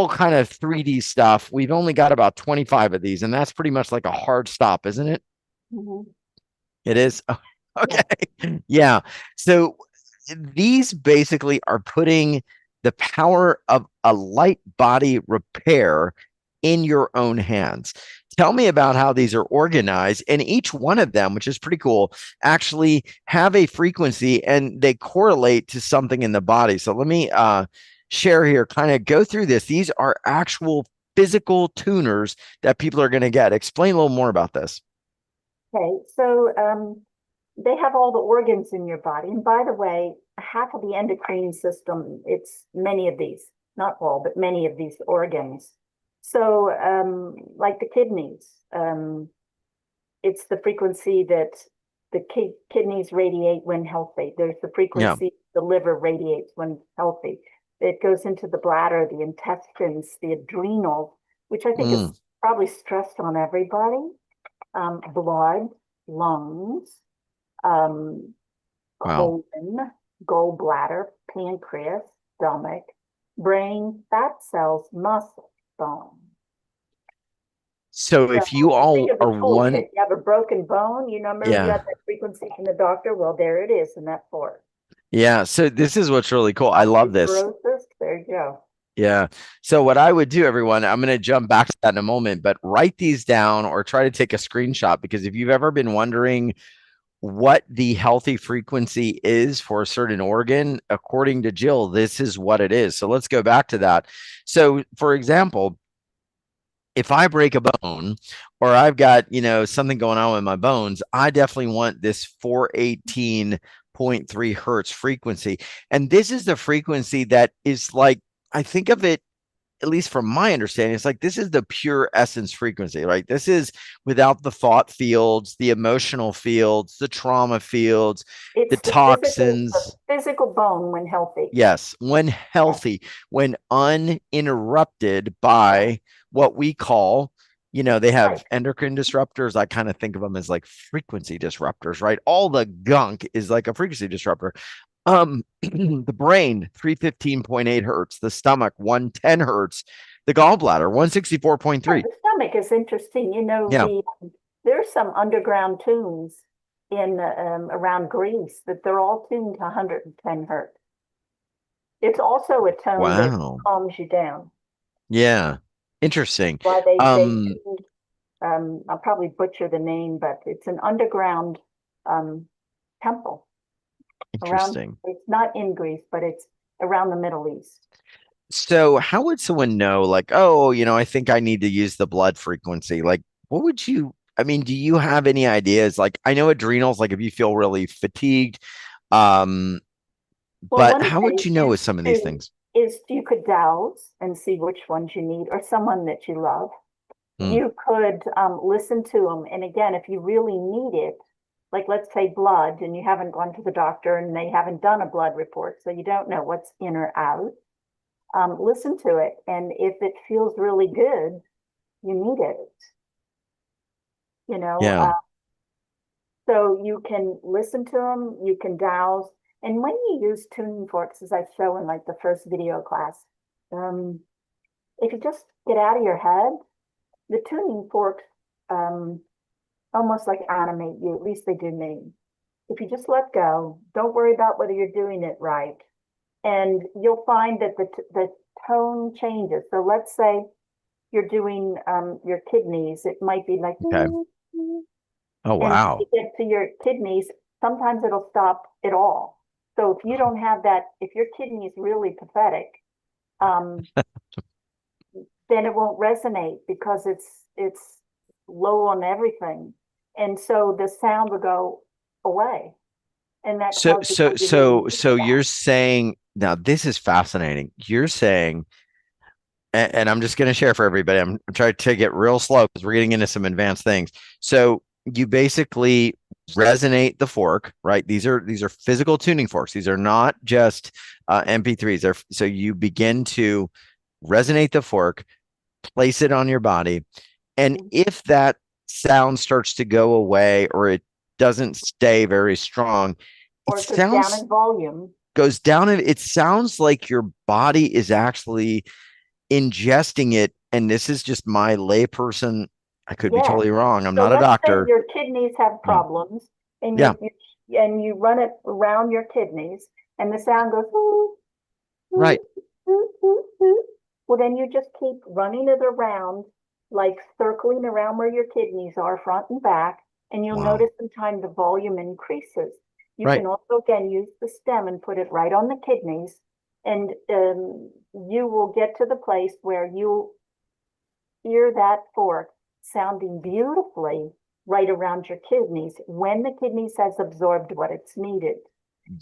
kind of 3D stuff, we've only got about 25 of these, and that's pretty much like a hard stop, isn't it? Mhm. It is. Okay. Yeah. So these basically are putting the power of a light body repair in your own hands. Tell me about how these are organized, and each one of them, which is pretty cool, actually have a frequency and they correlate to something in the body. So let me share here, kind of go through this. These are actual physical tuners that people are going to get. Explain a little more about this. Okay, so they have all the organs in your body. And by the way, half of the endocrine system, it's many of these, not all, but many of these organs. So like the kidneys, it's the frequency that the kidneys radiate when healthy. There's the Yeah. frequency the liver radiates when healthy. It goes into the bladder, the intestines, the adrenals, which I think Mm. is probably stressed on everybody. Blood, lungs, Wow. colon, gallbladder, pancreas, stomach, brain, fat cells, muscle, bone. So So if you think all of the are one, toolkit. You have a broken bone, remember you yeah, got that frequency from the doctor? Well, there it is in that fork. yeah. So this is what's really cool. I love this. Osteoporosis, there you go. Yeah. So what I would do, everyone, I'm going to jump back to that in a moment, but write these down or try to take a screenshot, because if you've ever been wondering what the healthy frequency is for a certain organ, according to Jill, this is what it is. So let's go back to that. So, for example, if I break a bone or I've got, something going on with my bones, I definitely want this 418.3 hertz frequency. And this is the frequency that is like, I think of it, at least from my understanding, it's like this is the pure essence frequency, right? This is without the thought fields, the emotional fields, the trauma fields, the It's the toxins. physical bone when healthy. Yes, when Yeah, healthy, when uninterrupted yeah, by what we call, they right. have endocrine disruptors. I kind of think of them as like frequency disruptors, right? All the gunk is like a frequency disruptor. The brain, 315.8 hertz, the stomach, 110 hertz, the gallbladder, Yeah, 164.3. the stomach is interesting. Yeah. There's some underground tunes in around Greece that they're all tuned to 110 hertz. It's also a tone that Wow. calms you down. Yeah. Interesting. Why they Um, tuned, I'll probably butcher the name, but it's an underground um, temple around. Interesting. It's not in Greece, but it's around the Middle East. So, how would someone know, like, oh, I think I need to use the blood frequency? Like, what would you, I mean, do you have any ideas? Like, I know adrenals, like if you feel really fatigued, um, Well, but one how would way you know with is some of these to things? is you could douse and see which ones you need, or someone that you love. Mm. You could listen to them. And again, if you really need it, like let's say blood, and you haven't gone to the doctor and they haven't done a blood report, so you don't know what's in or out, listen to it. And if it feels really good, you need it, you know. Yeah. So you can listen to them, you can douse. And when you use tuning forks, as I show in like the first video class, um, if you just get out of your head, the tuning forks almost like animate you, at least they do me. If you just let go, don't worry about whether you're doing it right. And you'll find that the tone changes. So let's say you're doing your kidneys, it might be like, Okay. Oh, and to wow. get to your kidneys, sometimes it'll stop it all. So if you don't have that, if your kidney is really pathetic, um, then it won't resonate because it's low on everything. And so the sound will go away. And that So, causes so, what you really so, need so back. you're saying now this is fascinating. You're saying, and I'm just going to share for everybody. I'm trying to take it real slow because we're getting into some advanced things. So you basically resonate the fork, right? These are physical tuning forks. These are not just MP3s. So you begin to resonate the fork, place it on your body, and if that sound starts to go away or it doesn't stay very strong, it Or it goes down sounds in volume. goes down and it sounds like your body is actually ingesting it. And this is just my layperson. I could be Yes. totally wrong. I'm So not a let's say doctor. your kidneys have Mm. problems and Yeah, you run it around your kidneys and the sound goes ooh, ooh, right. ooh, ooh, ooh. Well, then you just keep running it around, like circling around where your kidneys are, front and back, and you'll Wow. notice in time the volume increases. You Right. can also again use the stem and put it right on the kidneys, and you will get to the place where you hear that fork sounding beautifully right around your kidneys when the kidneys has absorbed what it's needed.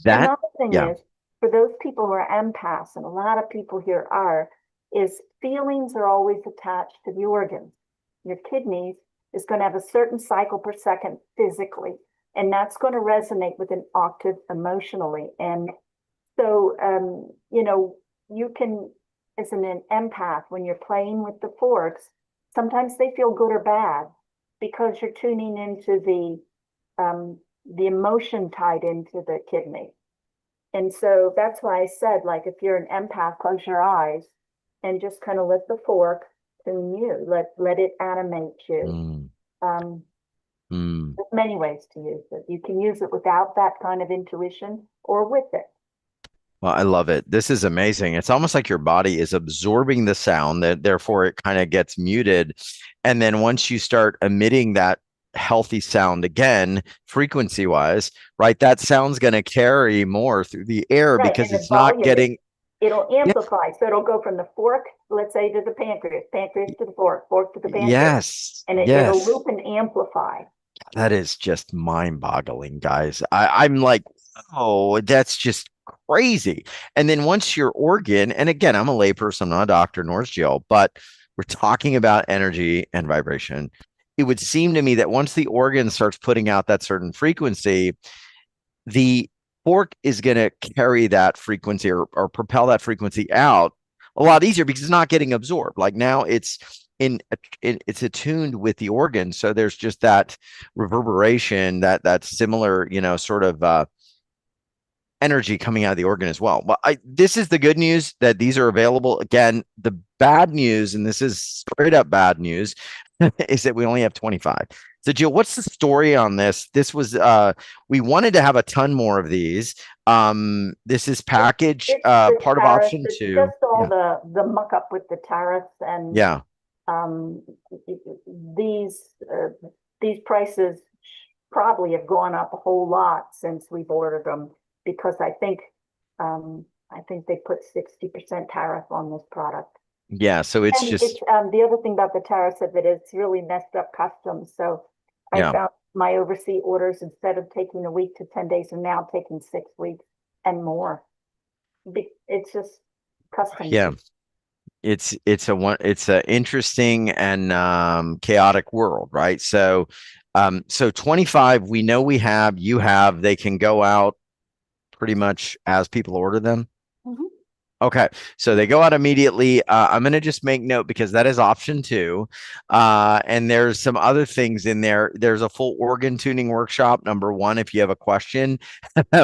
That, Another thing yeah, is for those people who are empaths, and a lot of people here are, is feelings are always attached to the organs. Your kidneys is going to have a certain cycle per second physically, and that's going to resonate with an octave emotionally. And so, you can, as an empath, when you're playing with the forks, sometimes they feel good or bad because you're tuning into the emotion tied into the kidney. And so that's why I said, like, if you're an empath, close your eyes and just kind of let the fork tune you, let it animate you. mm, Um, mm. there's many ways to use it. You can use it without that kind of intuition or with it. Well, I love it. This is amazing. It's almost like your body is absorbing the sound that therefore it kind of gets muted. And then once you start emitting that healthy sound again, frequency wise, right, that sound's going to carry more through the air Right, because and the it's not volume, getting, it'll yeah, amplify. So it'll go from the fork, let's say, to the pancreas, pancreas to the fork, fork to the pancreas, yes, and it'll yes. loop and amplify. That is just mind-boggling, guys. I'm like, oh, that's just crazy. And then once your organ, and again, I'm a layperson, I'm not a doctor, nor is Jill, but we're talking about energy and vibration. It would seem to me that once the organ starts putting out that certain frequency, the fork is going to carry that frequency or propel that frequency out a lot easier because it's not getting absorbed. Like now it's attuned with the organ, so there's just that reverberation, that similar, sort of energy coming out of the organ as well. Well, this is the good news that these are available. Again, the bad news, and this is straight up bad news, is that we only have 25. So Jill, what's the story on this? This was we wanted to have a ton more of these. This is package It's the part of tariffs. option It's two. just all Yeah. the muck up with the tariffs and Yeah. um, these these prices probably have gone up a whole lot since we've ordered them because I think they put 60% tariff on this product. Yeah. So it's And it's just the other thing about the tariffs is that it's really messed up customs. So I yeah. found my overseas orders instead of taking a week to 10 days are now taking 6 weeks and more. It's just accustomed Yeah. to. It's a interesting and chaotic world, right? So 25, we know you have, they can go out pretty much as people order them. Mhm. Okay, so they go out immediately. I'm going to just make note because that is option two. And there's some other things in there. There's a full organ tuning workshop, number one, if you have a question,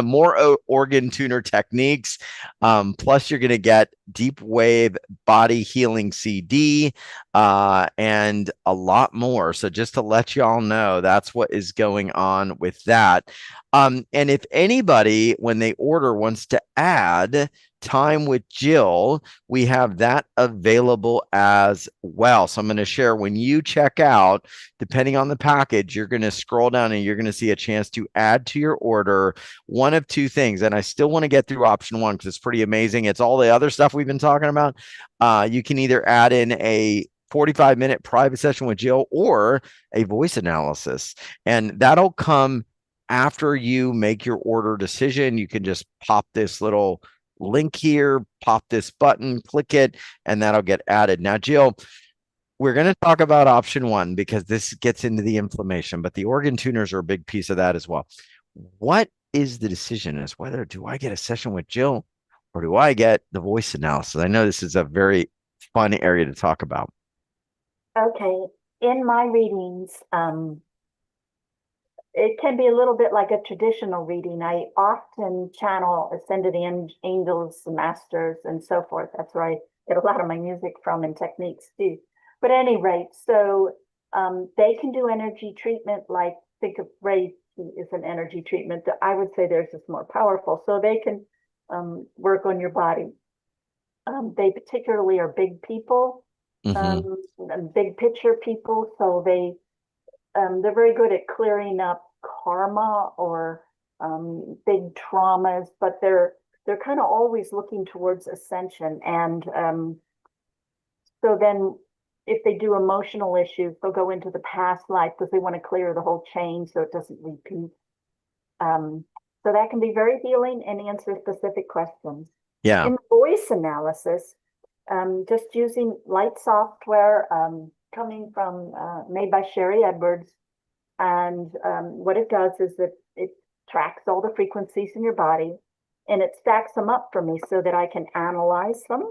more organ tuner techniques. Plus, you're going to get deep wave body healing CD and a lot more. So, just to let you all know, that's what is going on with that. And if anybody, when they order, wants to add time with Jill, we have that available as well. So I'm going to share when you check out, depending on the package, you're going to scroll down and you're going to see a chance to add to your order one of two things. And I still want to get through option one because it's pretty amazing. It's all the other stuff we've been talking about. You can either add in a 45-minute private session with Jill or a voice analysis, and that'll come after you make your order decision. You can just pop this little link here, pop this button, click it, and that'll get added. Now, Jill, we're going to talk about option one because this gets into the inflammation, but the organ tuners are a big piece of that as well. What is the decision as whether do I get a session with Jill or do I get the voice analysis? I know this is a very fun area to talk about. Okay, in my readings, it can be a little bit like a traditional reading. I often channel ascended angels, masters, and so forth. That's where I get a lot of my music from and techniques too. But at any rate, so they can do energy treatment, like think of Reiki is an energy treatment. I would say theirs is more powerful. So they can work on your body. They particularly are big people, Mm-hmm. big picture people. So they're very good at clearing up karma or big traumas, but they're kind of always looking towards ascension. And so then if they do emotional issues, they'll go into the past life because they want to clear the whole chain so it doesn't repeat. So that can be very healing and answer specific questions. Yeah. In voice analysis, just using light software coming from made by Sherry Edwards. And what it does is that it tracks all the frequencies in your body and it stacks them up for me so that I can analyze them.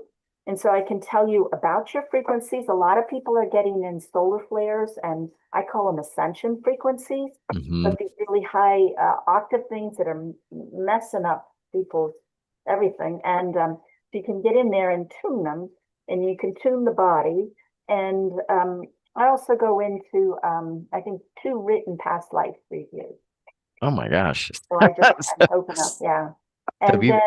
And so I can tell you about your frequencies. A lot of people are getting in solar flares, and I call them ascension frequencies, Mm-hmm. but these really high octave things that are messing up people's everything. And so you can get in there and tune them, and you can tune the body. And I also go into, I think, 2 written past life reviews. Oh my gosh. So I just open up, yeah. Have And you? then,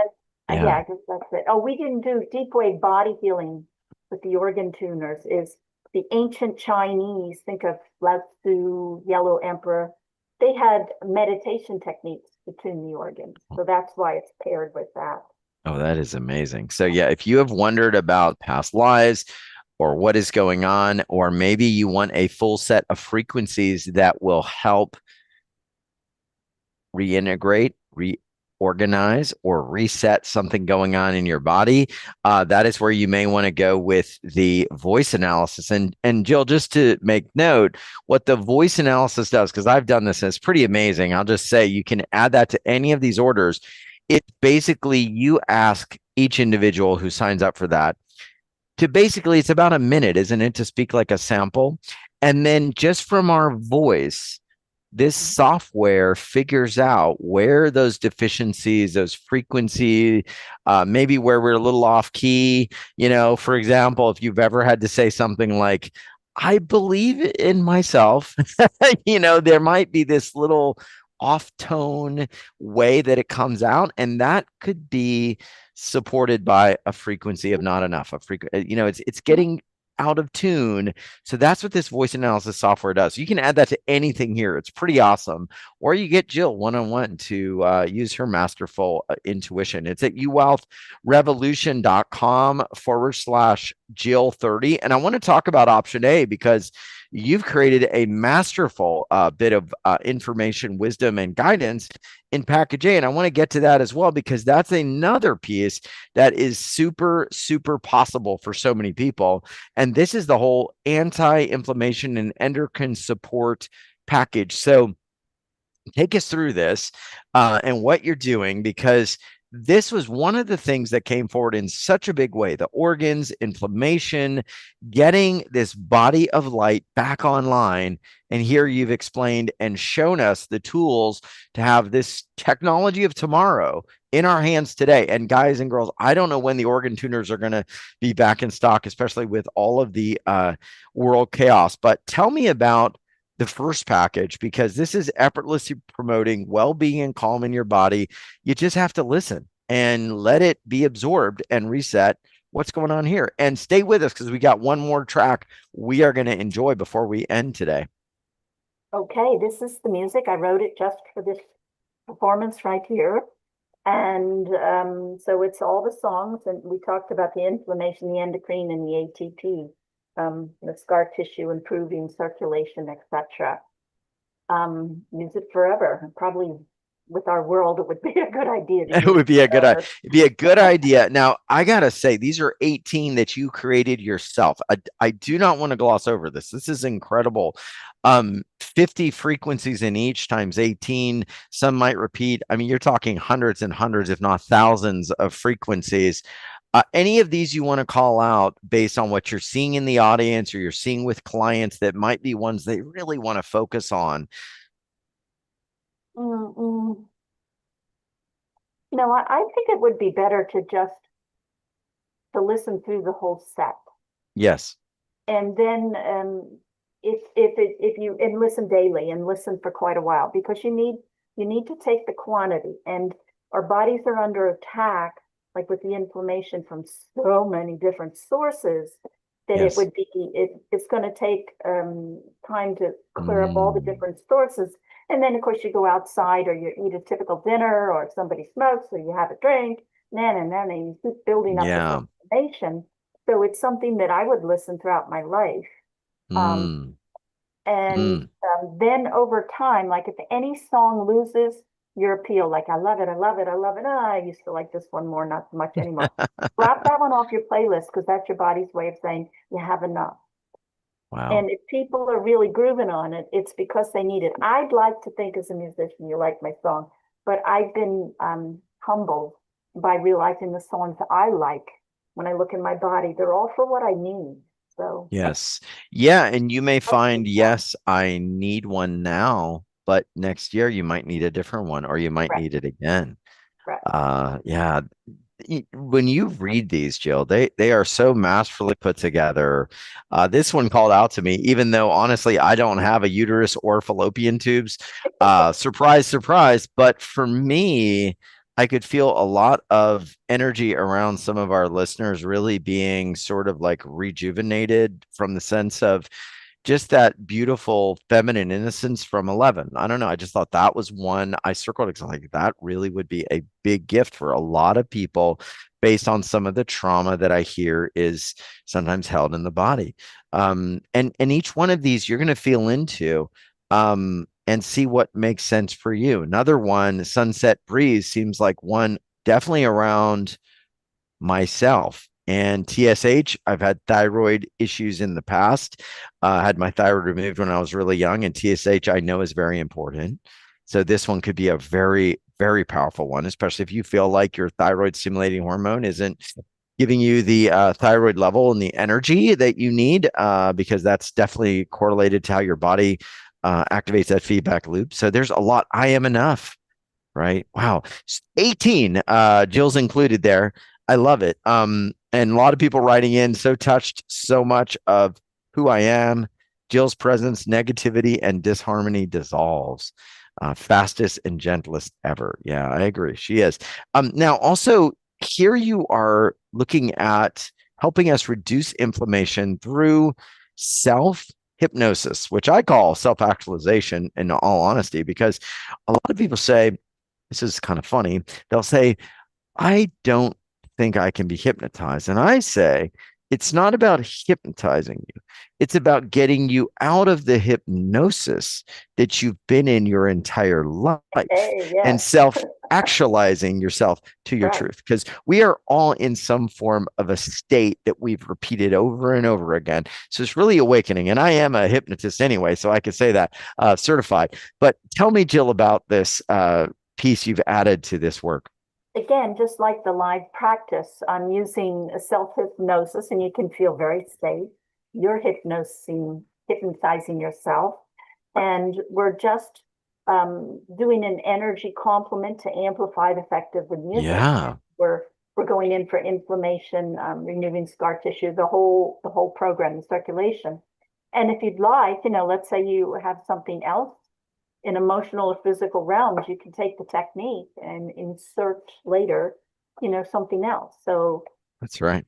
yeah, Yeah. I guess that's it. Oh, we didn't do deep wave body healing with the organ tuners. Is the ancient Chinese, think of Lao Tzu, Yellow Emperor, they had meditation techniques to tune the organs. So that's why it's paired with that. Oh, that is amazing. So, yeah, if you have wondered about past lives or what is going on, or maybe you want a full set of frequencies that will help reintegrate, reorganize, or reset something going on in your body, that is where you may want to go with the voice analysis. And Jill, just to make note, what the voice analysis does, because I've done this and it's pretty amazing. I'll just say you can add that to any of these orders. It's basically you ask each individual who signs up for that to basically, it's about a minute, isn't it, to speak like a sample. And then just from our voice, this software figures out where those deficiencies, those frequency, maybe where we're a little off key. For example, if you've ever had to say something like, I believe in myself, there might be this little off tone way that it comes out, and that could be supported by a frequency of not enough, it's getting out of tune. So that's what this voice analysis software does. You can add that to anything here. It's pretty awesome. Or you get Jill one-on-one to use her masterful intuition. It's at uwealthrevolution.com/Jill30. And I want to talk about option A because you've created a masterful bit of information, wisdom, and guidance in package A. And I want to get to that as well, because that's another piece that is super, super possible for so many people. And this is the whole anti-inflammation and endocrine support package. So take us through this and what you're doing, because this was one of the things that came forward in such a big way: the organs, inflammation, getting this body of light back online. And here you've explained and shown us the tools to have this technology of tomorrow in our hands today. And guys and girls, I don't know when the organ tuners are going to be back in stock, especially with all of the world chaos. But tell me about the first package, because this is effortlessly promoting well-being and calm in your body. You just have to listen and let it be absorbed and reset what's going on here. And stay with us, because we got one more track we are going to enjoy before we end today. Okay, this is the music. I wrote it just for this performance right here. And so it's all the songs, and we talked about the inflammation, the endocrine, and the ATP, the scar tissue improving circulation, etc. Use it forever. Probably with our world, it would be a good idea to It use would be a good forever. it'd be a good idea. Now, I gotta say, these are 18 that you created yourself. I do not want to gloss over this. This is incredible. 50 frequencies in each times 18. Some might repeat. I mean, you're talking hundreds and hundreds, if not thousands, of frequencies. Any of these you want to call out based on what you're seeing in the audience, or you're seeing with clients, that might be ones they really want to focus on? Mm-mm. No, I think it would be better to just to listen through the whole set. Yes. And then if you and listen daily and listen for quite a while, because you need to take the quantity, and our bodies are under attack, like with the inflammation from so many different sources, that it Yes. would be it's going to take time to clear up all the Mm, different sources. And then of course you go outside, or you eat a typical dinner, or somebody smokes, or you have a drink, and you keep building up this yeah. inflammation. So it's something that I would listen throughout my life. Um, Mm, and mm. then over time, like if any song loses your appeal, like I love it, I love it, I love it. Ah, I used to like this one more, not so much anymore. Drop that one off your playlist, because that's your body's way of saying you have enough. Wow. And if people are really grooving on it, it's because they need it. I'd like to think as a musician you like my song, but I've been humbled by realizing the songs I like, when I look in my body, they're all for what I need. So Yes. Yeah. And you may that's the find, one. yes, I need one now, but next year you might need a different one, or you might Right, need it again. right. Yeah. When you read these, Jill, they are so masterfully put together. This one called out to me, even though honestly I don't have a uterus or fallopian tubes. Surprise, surprise. But for me, I could feel a lot of energy around some of our listeners really being sort of like rejuvenated, from the sense of just that beautiful feminine innocence from 11. I don't know. I just thought that was one I circled, because like that really would be a big gift for a lot of people, based on some of the trauma that I hear is sometimes held in the body. And each one of these you're going to feel into, and see what makes sense for you. Another one, Sunset Breeze, seems like one definitely around myself. And TSH, I've had thyroid issues in the past. I had my thyroid removed when I was really young, and TSH I know is very important. So this one could be a very, very powerful one, especially if you feel like your thyroid stimulating hormone isn't giving you the thyroid level and the energy that you need, because that's definitely correlated to how your body activates that feedback loop. So there's a lot. I am enough. Right. Wow. 18, Jill's included there. I love it. And a lot of people writing in, so touched so much of who I am. Jill's presence, negativity, and disharmony dissolves. Fastest and gentlest ever. Yeah, I agree. She is. Now, also, here you are looking at helping us reduce inflammation through self hypnosis, which I call self actualization, in all honesty, because a lot of people say, this is kind of funny. They'll say, I don't think I can be hypnotized. And I say, It's not about hypnotizing you. It's about getting you out of the hypnosis that you've been in your entire life Hey, and yes, self actualizing yourself to your right. truth. Because we are all in some form of a state that we've repeated over and over again. So it's really awakening. And I am a hypnotist anyway, so I could say that certified. But tell me, Jill, about this piece you've added to this work. Again, just like the live practice, I'm using self-hypnosis and you can feel very safe. You're hypnotizing yourself. And we're just doing an energy complement to amplify the effect of the music. Yeah, We're going in for inflammation, renewing scar tissue, the whole program, the circulation. And if you'd like, let's say you have something else in emotional or physical realms, you can take the technique and insert later, something else. So that's right.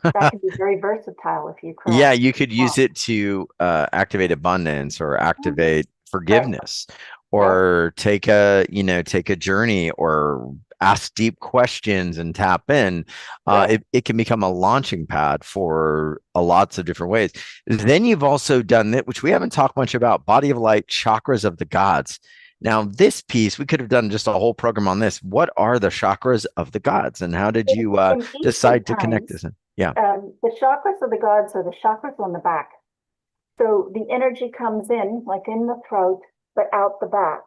that can be very versatile if you Yeah, correct. you could use it to activate abundance or Mhm. activate Right, forgiveness right, or take a journey or ask deep questions and tap in. right. It can become a launching pad for lots of different ways. Then you've also done that, which we haven't talked much about, body of light, chakras of the gods. Now, this piece, we could have done just a whole program on this. What are the chakras of the gods and how did you In Eastern decide to connect times, this in? Yeah. the chakras of the gods are the chakras on the back. So the energy comes in, like in the throat, but out the back.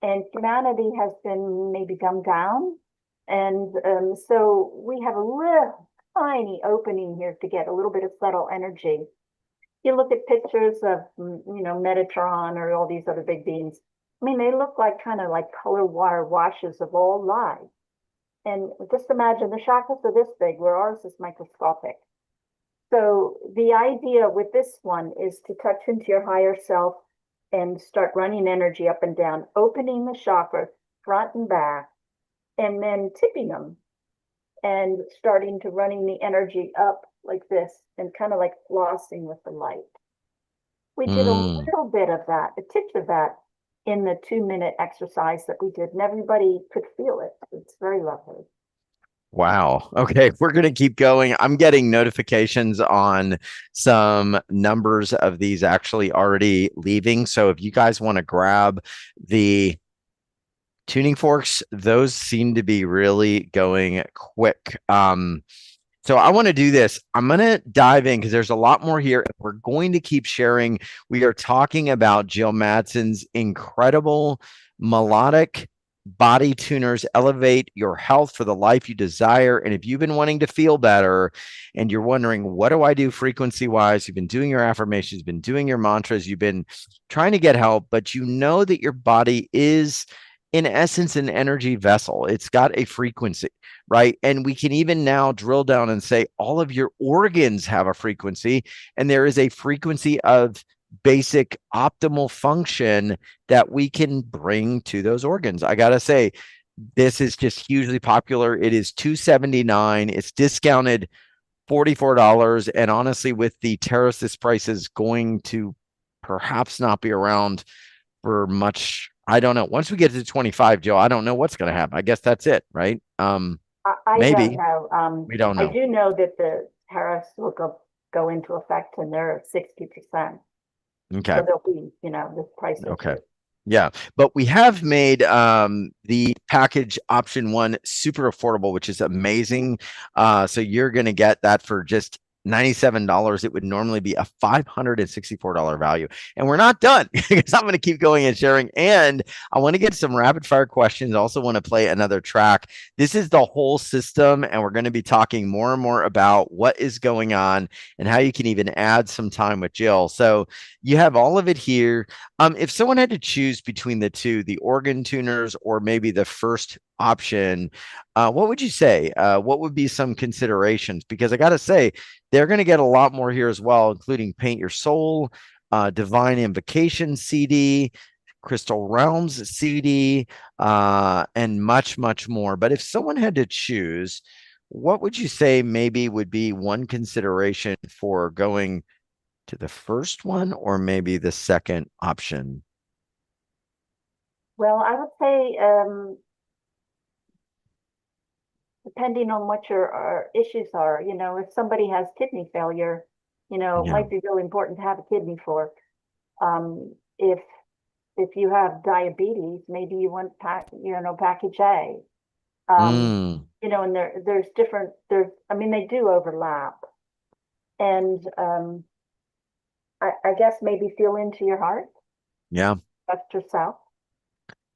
And humanity has been maybe dumbed down. And so we have a little tiny opening here to get a little bit of subtle energy. You look at pictures of, Metatron or all these other big beings. I mean, they look like kind of like color water washes of all light. And just imagine the chakras are this big, where ours is microscopic. So the idea with this one is to touch into your higher self and start running energy up and down, opening the chakras front and back, and then tipping them and starting to running the energy up like this and kind of like flossing with the light. We did a Mm. little bit of that, a titch of that in the 2-minute exercise that we did, and everybody could feel it. It's very lovely. Wow. Okay, we're going to keep going. I'm getting notifications on some numbers of these actually already leaving. So if you guys want to grab the tuning forks, those seem to be really going quick. So I want to do this. I'm going to dive in because there's a lot more here. We're going to keep sharing. We are talking about Jill Mattson's incredible melodic body tuners elevate your health for the life you desire. And if you've been wanting to feel better and you're wondering, what do I do frequency wise? You've been doing your affirmations, you've been doing your mantras, you've been trying to get help, but you know that your body is in essence an energy vessel. It's got a frequency, right? And we can even now drill down and say all of your organs have a frequency, and there is a frequency of basic optimal function that we can bring to those organs. I got to say, this is just hugely popular. It is $279. It's discounted $44. And honestly, with the tariffs, this price is going to perhaps not be around for much. I don't know. Once we get to 25, Joe, I don't know what's going to happen. I guess that's it, right? I don't Maybe. know. We don't I know. do know that the tariffs will go into effect and they're 60%. Okay. So there'll be, this price Okay. issue. Yeah, but we have made the package option one super affordable, which is amazing. So you're going to get that for just $97. It would normally be a $564 value. And we're not done because I'm going to keep going and sharing. And I want to get some rapid fire questions. I also want to play another track. This is the whole system, and we're going to be talking more and more about what is going on and how you can even add some time with Jill. So you have all of it here. If someone had to choose between the two, the organ tuners or maybe the first option, what would you say? What would be some considerations? Because I got to say, they're going to get a lot more here as well, including Paint Your Soul, Divine Invocation CD, Crystal Realms CD, and much, much more. But if someone had to choose, what would you say maybe would be one consideration for going to the first one or maybe the second option? Well, I would say depending on what your issues are, if somebody has kidney failure, it Yeah. might be really important to have a kidney for. If you have diabetes, maybe you want package A. Mm, And I mean, they do overlap. And I guess maybe feel into your heart, yeah. trust yourself.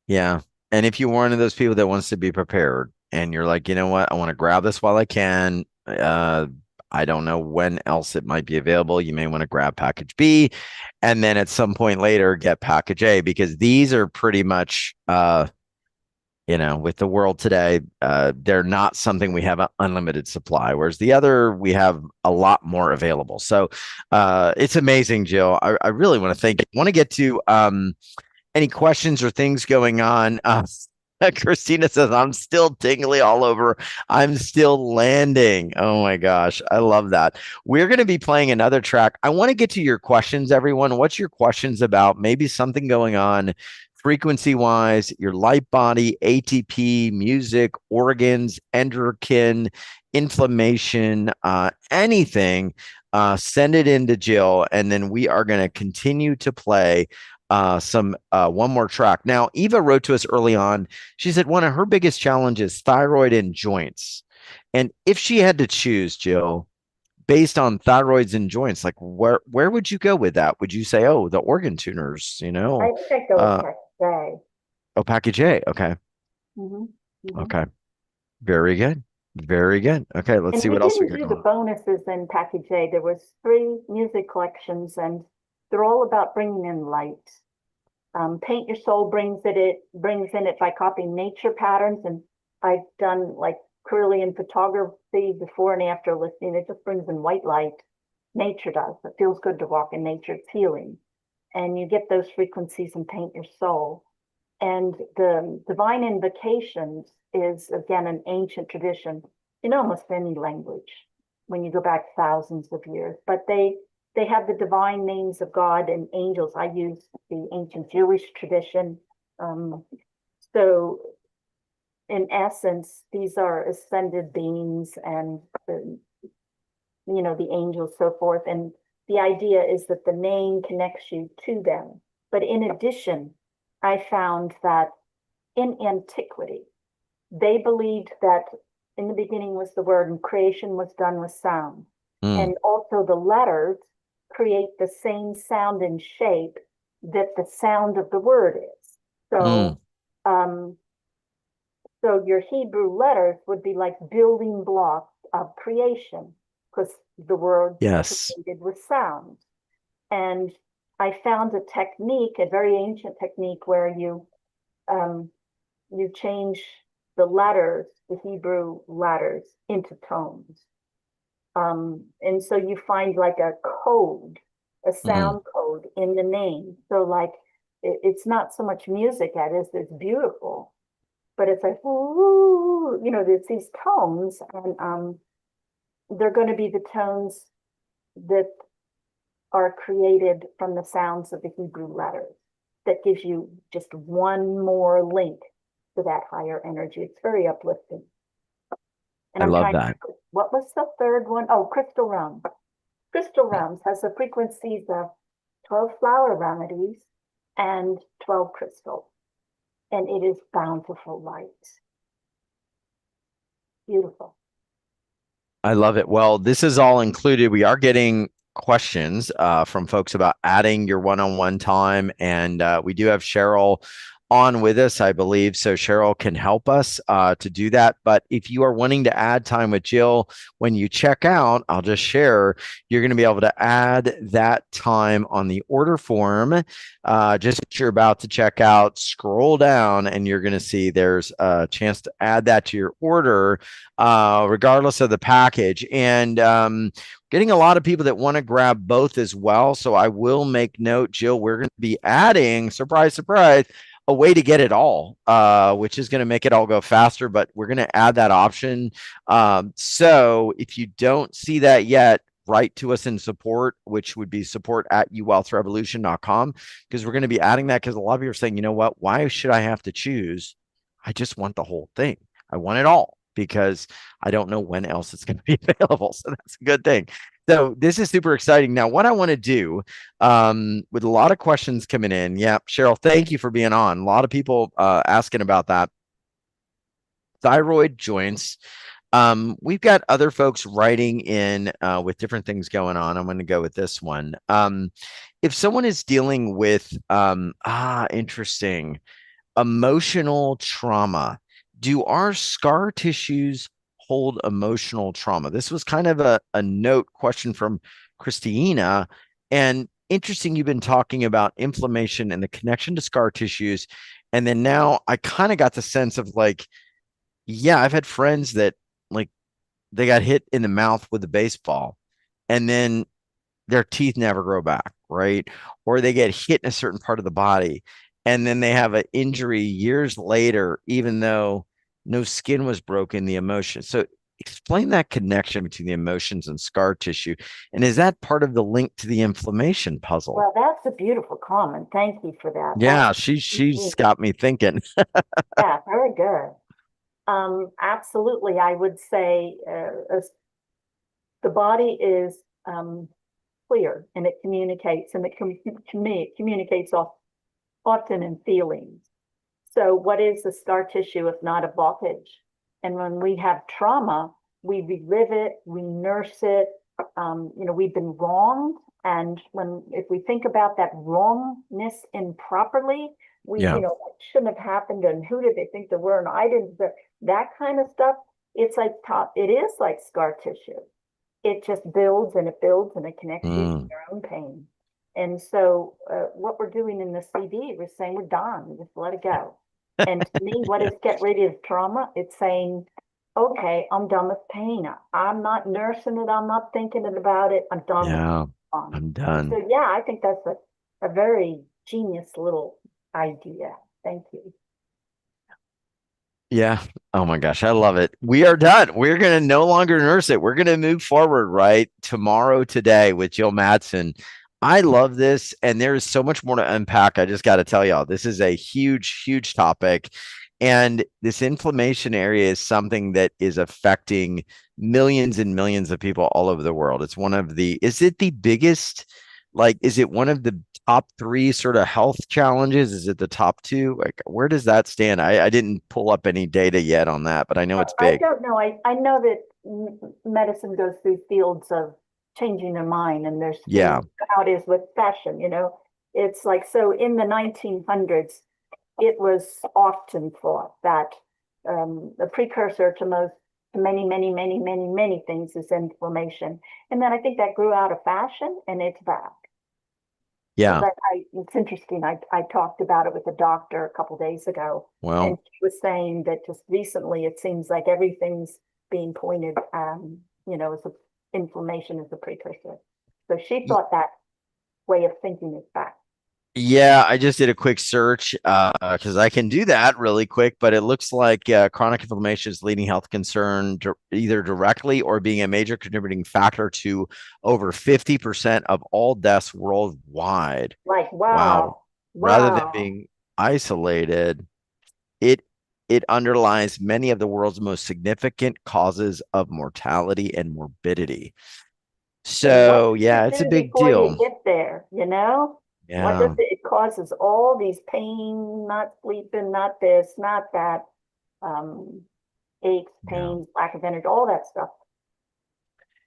Yeah. And if you're one of those people that wants to be prepared and you're like, you know what, I want to grab this while I can. I don't know when else it might be available. You may want to grab package B and then at some point later get package A because these are pretty much with the world today, they're not something we have an unlimited supply, whereas the other we have a lot more available. So it's amazing, Jill. I really want to thank you. I want to get to any questions or things going on? Christina says, I'm still tingly all over. I'm still landing. Oh my gosh. I love that. We're going to be playing another track. I want to get to your questions, everyone. What's your questions about? Maybe something going on frequency wise, your light body, ATP, music, organs, endocrine, inflammation, anything. Send it in to Jill, and then we are going to continue to play some one more track. Now, Eva wrote to us early on. She said one of her biggest challenges thyroid and joints. And if she had to choose, Jill, based on thyroids and joints, like where would you go with that? Would you say, oh, the organ tuners, I think I'd go with uh, package A. oh, package A. Okay. Hmm. Hmm. Okay. Very good. Very good. Okay. Let's And see we what else we didn't got do the going on. bonuses in package A. There was 3 music collections, and they're all about bringing in light. Paint Your Soul brings in it by copying nature patterns, and I've done like Kirlian photography before and after listening. It just brings in white light. Nature does. It feels good to walk in nature. It's healing, and you get those frequencies in Paint Your Soul. And the divine invocations is again an ancient tradition in almost any language when you go back thousands of years. But they have the divine names of God and angels. I use the ancient Jewish tradition. Um, so in essence, these are ascended beings and the angels, so forth. And the idea is that the name connects you to them. But in addition, I found that in antiquity, they believed that in the beginning was the word and creation was done with sound. Mm, And also the letters create the same sound and shape that the sound of the word is. mm, Um, so your Hebrew letters would be like building blocks of creation because the word yes. created with sound. And I found a technique, a very ancient technique where um, you change the letters, the Hebrew letters, into tones. And so you find like a code, a Mm, sound code in the name. So like it's not so much music as it's beautiful, but it's like ooh, there's these tones, and they're going to be the tones that are created from the sounds of the Hebrew letters. That gives you just one more link to that higher energy. It's very uplifting. And I I'm love trying to that. think, what was the third one? Oh, Crystal Realm. Crystal Realms has the frequencies of 12 flower remedies and 12 crystals. And it is bountiful light. Beautiful. I love it. Well, this is all included. We are getting questions from folks about adding your one-on-one time, and we do have Cheryl on with us, I believe. So Cheryl can help us to do that. But if you are wanting to add time with Jill, when you check out, I'll just share, you're going to be able to add that time on the order form. Just as you're about to check out, scroll down, and you're going to see there's a chance to add that to your order, regardless of the package. And getting a lot of people that want to grab both as well. So I will make note, Jill, we're going to be adding, surprise, surprise, a way to get it all, which is going to make it all go faster, but we're going to add that option. So if you don't see that yet, write to us in support, which would be support@youwealthrevolution.com, because we're going to be adding that because a lot of you are saying, you know what, why should I have to choose? I just want the whole thing. I want it all because I don't know when else it's going to be available. So that's a good thing. So this is super exciting. Now, what I want to do, with a lot of questions coming in. Yeah, Cheryl, thank you for being on. A lot of people asking about that. Thyroid joints. We've got other folks writing in with different things going on. I'm going to go with this one. If someone is dealing with interesting emotional trauma, do our scar tissues hold emotional trauma? This was kind of a note question from Christina. And interesting, you've been talking about inflammation and the connection to scar tissues. And then now I kind of got the sense of like, yeah, I've had friends that like they got hit in the mouth with a baseball and then their teeth never grow back, right? Or they get hit in a certain part of the body and then they have an injury years later, even though no skin was broken, the emotion. So explain that connection between the emotions and scar tissue. And is that part of the link to the inflammation puzzle? Well, that's a beautiful comment. Thank you for that. Yeah, she's got me thinking. Yeah, very good. Absolutely. I would say the body is clear and it communicates, and it communicates often in feelings. So what is the scar tissue if not a blockage? And when we have trauma, we relive it, we nurse it. We've been wronged. And if we think about that wrongness improperly, Yeah. it shouldn't have happened. And who did they think they were? And I didn't, that kind of stuff. It is like scar tissue. It just builds and it builds and it connects you to Mm. your own pain. And so what we're doing in the CD, we're saying we're done, just let it go. And to me, what Yeah. is get rid of trauma? It's saying, okay, I'm done with pain. I'm not nursing it. I'm not thinking about it. I'm done with it. Yeah. On. I'm And so, done. yeah, I think that's a very genius little idea. Thank you. Yeah. Oh my gosh, I love it. We are done. We're going to no longer nurse it. We're going to move forward, right? Tomorrow, today with Jill Mattson. I love this. And there is so much more to unpack. I just got to tell y'all, this is a huge, huge topic. And this inflammation area is something that is affecting millions and millions of people all over the world. It's one of is it the biggest, like, is it one of the top three sort of health challenges? Is it the top two? Like, where does that stand? I didn't pull up any data yet on that, but I know it's I big. don't know. I know that medicine goes through fields of changing their mind, and there's Yeah. things how it is with fashion. It's like so in the 1900s, it was often thought that the precursor to many, many, many, many, many things is inflammation. And then I think that grew out of fashion, and it's back. Because Yeah. it's interesting. I talked about it with a doctor a couple days ago, and Well, she was saying that just recently it seems like everything's being pointed, as inflammation is a precursor. So she thought that way of thinking is back. yeah, I just did a quick search because I can do that really quick, but it looks like chronic inflammation is leading health concern either directly or being a major contributing factor to over 50% of all deaths worldwide. Like, Wow. wow, Rather than wow. being isolated, it it underlies many of the world's most significant causes of mortality and morbidity. So what So, does yeah, it it's a do big before you deal. get there? What does Yeah, it causes all these pain, not sleeping, not this, not that, um, aches, yeah. pains, lack of energy, all that stuff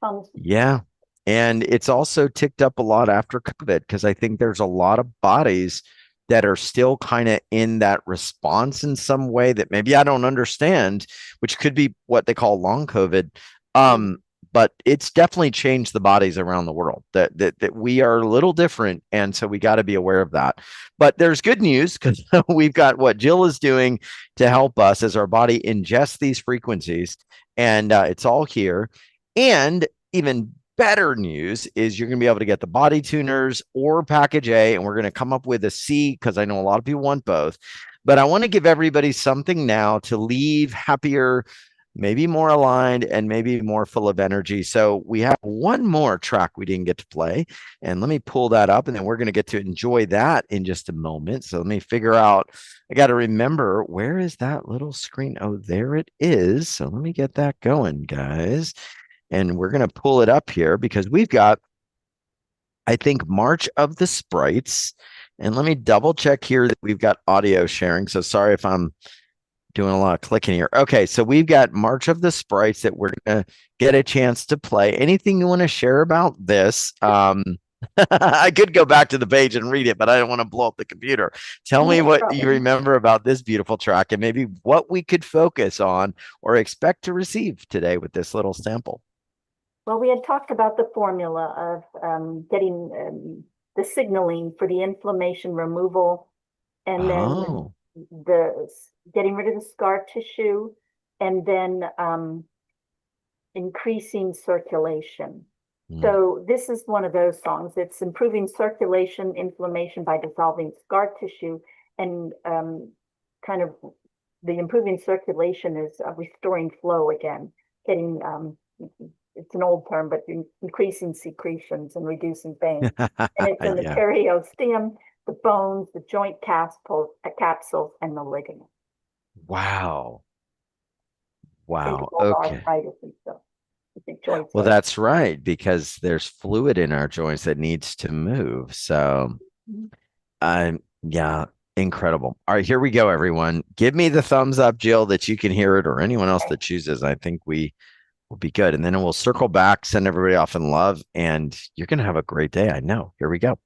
comes. Yeah. And it's also ticked up a lot after COVID because I think there's a lot of bodies that are still kind of in that response in some way that maybe I don't understand, which could be what they call long COVID. Mm. But it's definitely changed the bodies around the world that we are a little different. And so we got to be aware of that. But there's good news because we've got what Jill is doing to help us as our body ingests these frequencies, and it's all here. And even better news is you're going to be able to get the body tuners or package A, and we're going to come up with a C because I know a lot of people want both. But I want to give everybody something now to leave happier, maybe more aligned and maybe more full of energy. So we have one more track we didn't get to play. And let me pull that up and then we're going to get to enjoy that in just a moment. So let me figure out, I got to remember, where is that little screen? Oh, there it is. So let me get that going, guys. And we're going to pull it up here because we've got, I think, March of the Sprites. And let me double check here that we've got audio sharing. So sorry if I'm doing a lot of clicking here. Okay, so we've got March of the Sprites that we're gonna get a chance to play. Anything you want to share about this? I could go back to the page and read it, but I don't want to blow up the computer. Tell me No what you problem. remember about this beautiful track and maybe what we could focus on or expect to receive today with this little sample. Well, we had talked about the formula of getting the signaling for the inflammation removal, and then Oh, the getting rid of the scar tissue, and then increasing circulation. mm. So this is one of those songs. It's improving circulation, inflammation by dissolving scar tissue, and kind of the improving circulation is restoring flow again, getting it's an old term, but increasing secretions and reducing pain. And it's in the Yeah. periosteum, the bones, the joint capsules, and the ligaments. Wow. Think of Wow. all the Okay. arthritis and stuff. The joints Well, are. that's right, because there's fluid in our joints that needs to move. So, Mhm. yeah, incredible. All right, here we go, everyone. Give me the thumbs up, Jill, that you can hear it, or anyone else Okay. that chooses. I think we will be good. And then we'll circle back, send everybody off in love, and you're going to have a great day. I know. Here we go.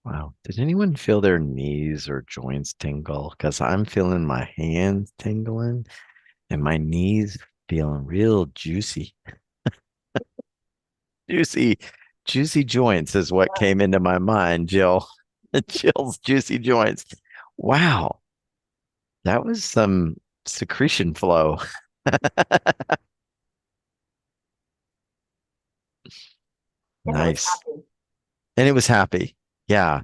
Wow. Did anyone feel their knees or joints tingle? Because I'm feeling my hands tingling and my knees feeling real juicy, juicy, Juicy joints is what came into my mind, Jill. Jill's juicy joints. Wow, that was some secretion flow. And it was Nice. happy. And it was happy. Yeah.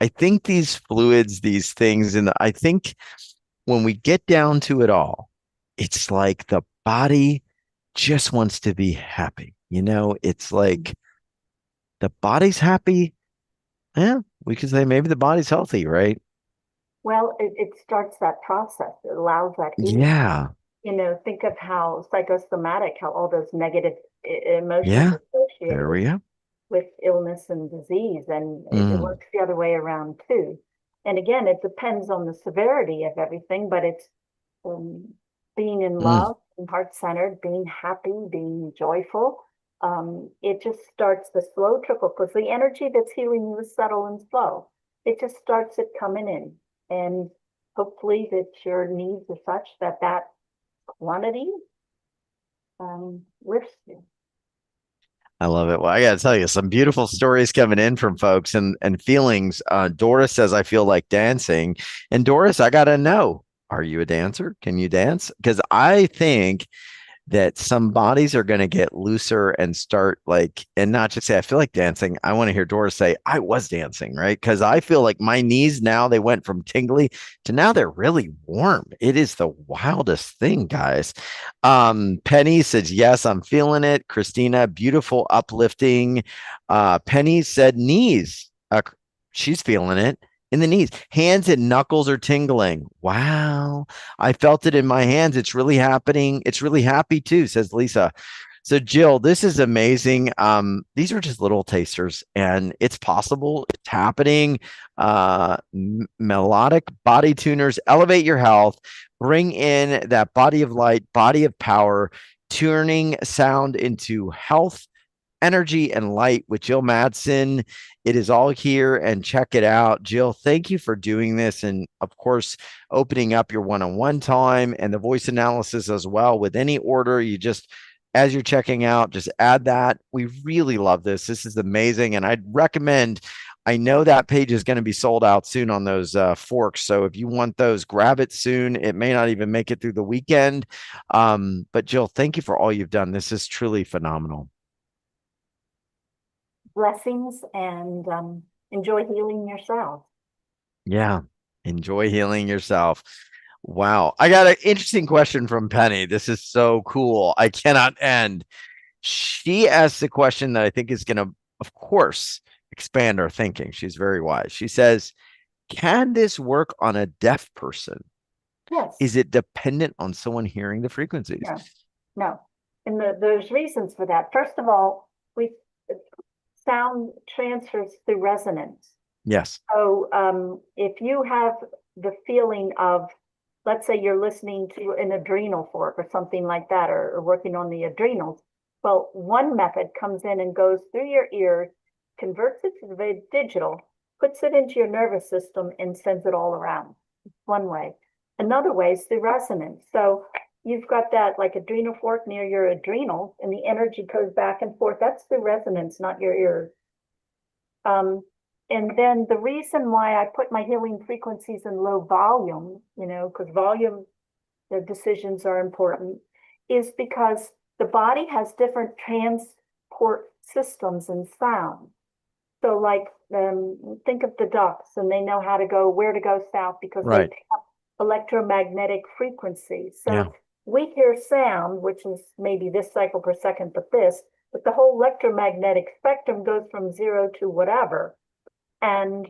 I think these fluids, these things, and I think when we get down to it all, it's like the body just wants to be happy. It's like the body's happy. Yeah, we could say maybe the body's healthy, right? Well, it starts that process. It allows that ease. Yeah. Think of how psychosomatic, how all those negative emotions Yeah. There associated we go. with illness and disease, and it Mm, works the other way around too. And again, it depends on the severity of everything, but it's um, being in mm. love, being heart-centered, being happy, being joyful. It just starts the slow trickle because the energy that's healing you is subtle and slow. It just starts it coming in, and hopefully that your needs are such that that quantity lifts you. I love it. Well, I got to tell you, some beautiful stories coming in from folks and feelings. Doris says, I feel like dancing. And Doris, I got to know, are you a dancer? Can you dance? Because I think that some bodies are going to get looser and start like, and not just say, I feel like dancing. I want to hear Doris say, I was dancing, right? Because I feel like my knees now, they went from tingly to now they're really warm. It is the wildest thing, guys. Penny says, yes, I'm feeling it. Christina, beautiful, uplifting. Penny said, knees. She's feeling it in the knees. Hands and knuckles are tingling. Wow. I felt it in my hands. It's really happening. It's really happy too, says Lisa. So, Jill, this is amazing. These are just little tasters, and it's possible. It's happening. Melodic body tuners elevate your health, bring in that body of light, body of power, turning sound into health, energy, and light with Jill Mattson. It is all here, and check it out. Jill, thank you for doing this. And of course, opening up your one on one time and the voice analysis as well. With any order, you just, as you're checking out, just add that. We really love this. This is amazing. And I'd recommend, I know that page is going to be sold out soon on those forks. So if you want those, grab it soon. It may not even make it through the weekend. But Jill, thank you for all you've done. This is truly phenomenal. Blessings and enjoy healing yourself. Yeah. Enjoy healing yourself. Wow. I got an interesting question from Penny. This is so cool. I cannot end. She asked a question that I think is going to, of course, expand our thinking. She's very wise. She says, can this work on a deaf person? Yes. Is it dependent on someone hearing the frequencies? No. No. And there's reasons for that. First of all, we sound transfers through resonance. Yes. So if you have the feeling of, let's say you're listening to an adrenal fork or something like that, or working on the adrenals, well, one method comes in and goes through your ears, converts it to the digital, puts it into your nervous system, and sends it all around. One way. Another way is through resonance. So you've got that like adrenal fork near your adrenals, and the energy goes back and forth. That's through resonance, not your ears. And then the reason why I put my healing frequencies in low volume, because volume, the decisions are important, is because the body has different transport systems in sound. So like think of the ducks, and they know how to go, where to go south, because they Right. pick up electromagnetic frequencies. Yeah. So we hear sound, which is maybe this cycle per second, but the whole electromagnetic spectrum goes from 0 to whatever. And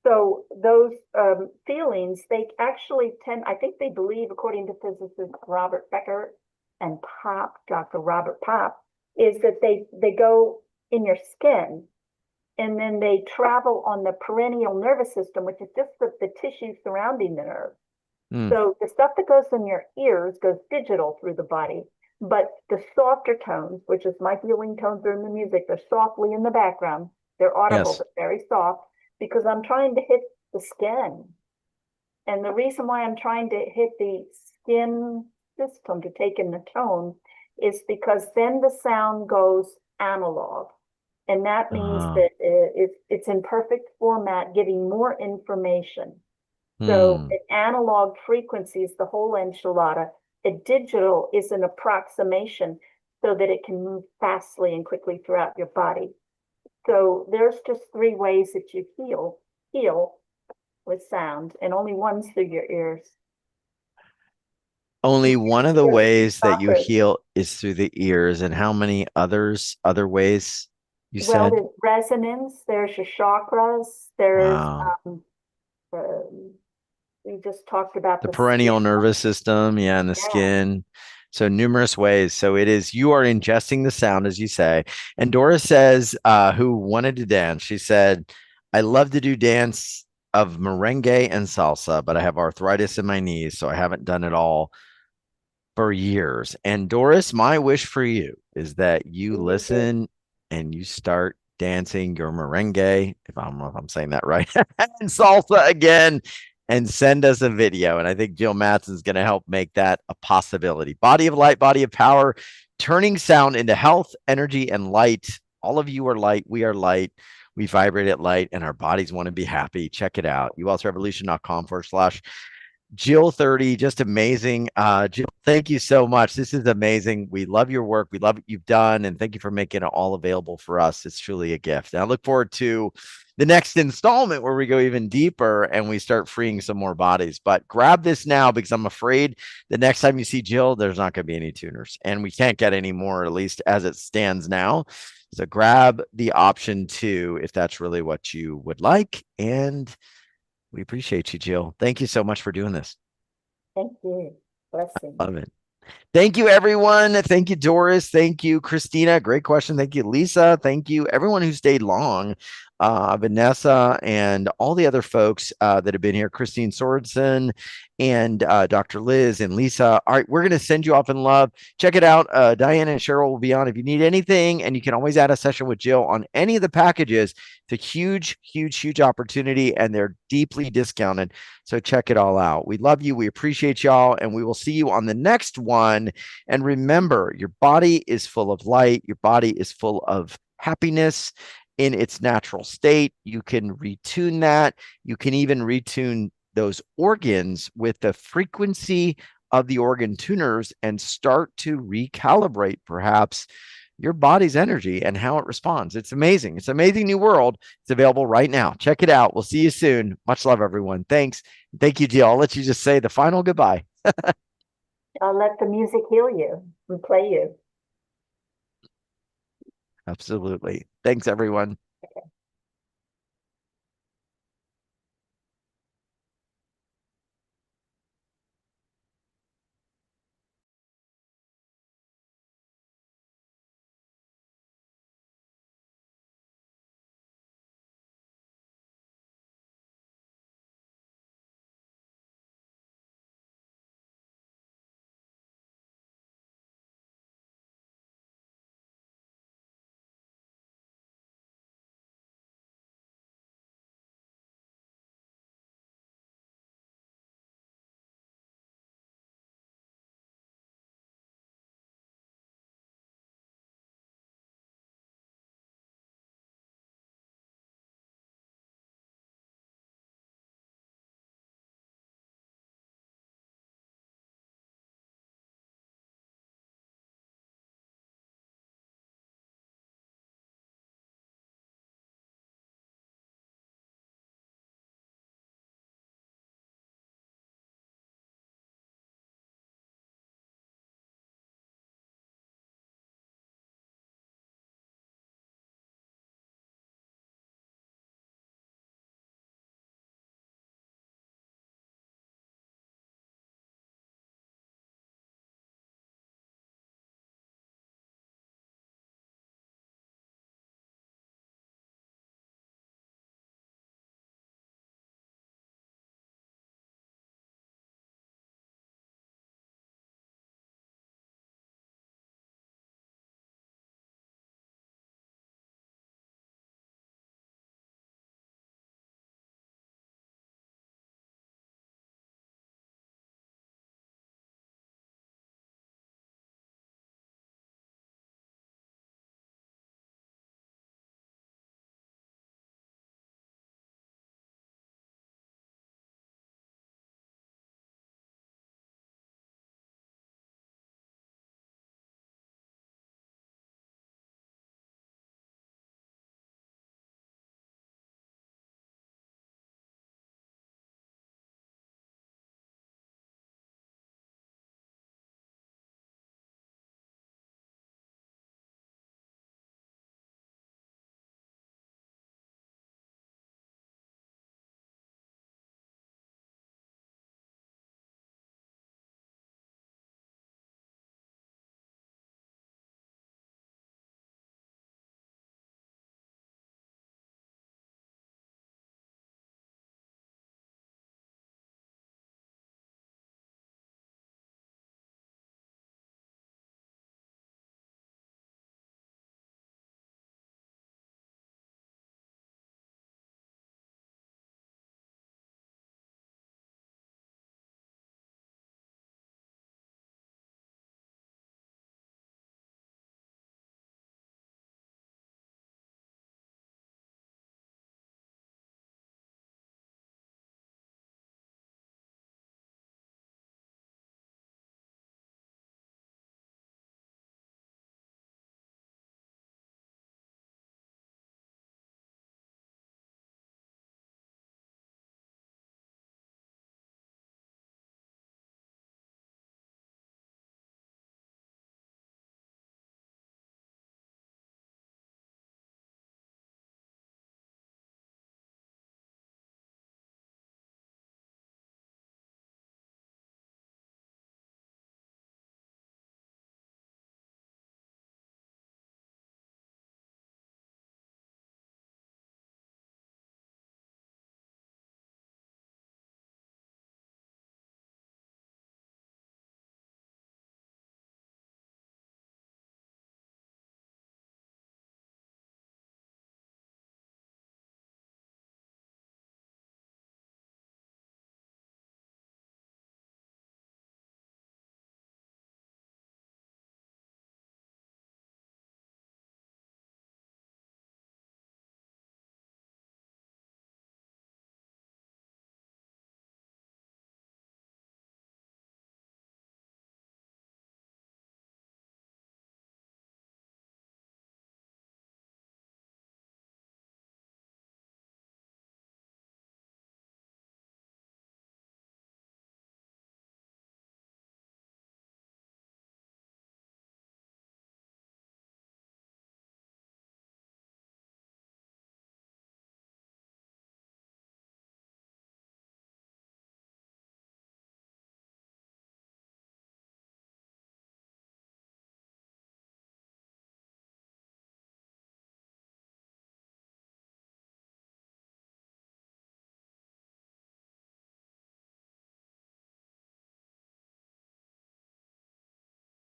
so those feelings, they actually tend, I think they believe, according to physicist Robert Becker and Dr. Robert Pop, is that they go in your skin, and then they travel on the perennial nervous system, which is just the tissue surrounding the nerve. Mm. So the stuff that goes in your ears goes digital through the body, but the softer tones, which is my healing tones, are in the music, they're softly in the background. They're audible, Yes. but very soft, because I'm trying to hit the skin. And the reason why I'm trying to hit the skin system to take in the tone is because then the sound goes analog. And that means Ah, that it's in perfect format, giving more information. So hmm. an analog frequency is the whole enchilada. A digital is an approximation so that it can move fastly and quickly throughout your body. So there's just three ways that you heal with sound, and only one's through your ears. Only one of the ways that you Chakras. heal is through the ears, and how many other ways you Well, said? there's resonance, there's your chakras, there's Wow. um, we just talked about The the skin. perennial nervous system, yeah, and the Yeah. skin. So numerous ways. So it is you are ingesting the sound, as you say. And Dora says, who wanted to dance, she said, I love to do dance of merengue and salsa, but I have arthritis in my knees, so I haven't done it all for years. And Doris, my wish for you is that you listen and you start dancing your merengue, if I don't know if I'm saying that right, and salsa again, and send us a video. And I think Jill Mattson is going to help make that a possibility. Body of light, body of power, turning sound into health, energy, and light. All of you are light. We are light. We vibrate at light, and our bodies want to be happy. Check it out. youwealthrevolution.com/. Jill 30, just amazing. Jill, thank you so much. This is amazing. We love your work. We love what you've done. And thank you for making it all available for us. It's truly a gift. And I look forward to the next installment where we go even deeper and we start freeing some more bodies. But grab this now because I'm afraid the next time you see Jill, there's not going to be any tuners and we can't get any more, at least as it stands now. So grab the option two if that's really what you would like. And we appreciate you, Jill. Thank you so much for doing this. Thank you. Blessings. Love it. Thank you, everyone. Thank you, Doris. Thank you, Christina. Great question. Thank you, Lisa. Thank you, everyone who stayed long. Vanessa and all the other folks that have been here, Christine Sorensen and Dr. Liz and Lisa. All right, we're going to send you off in love. Check it out. Diane and Cheryl will be on if you need anything, and you can always add a session with Jill on any of the packages. It's a huge, huge, huge opportunity, and they're deeply discounted. So check it all out. We love you. We appreciate y'all, and we will see you on the next one. And remember, your body is full of light. Your body is full of happiness in its natural state. You can retune that. You can even retune those organs with the frequency of the organ tuners and start to recalibrate perhaps your body's energy and how it responds. It's amazing. It's an amazing new world. It's available right now. Check it out. We'll see you soon. Much love, everyone. Thanks. Thank you, Jill. I'll let you just say the final goodbye. I'll let the music heal you and play you. Absolutely. Thanks, everyone.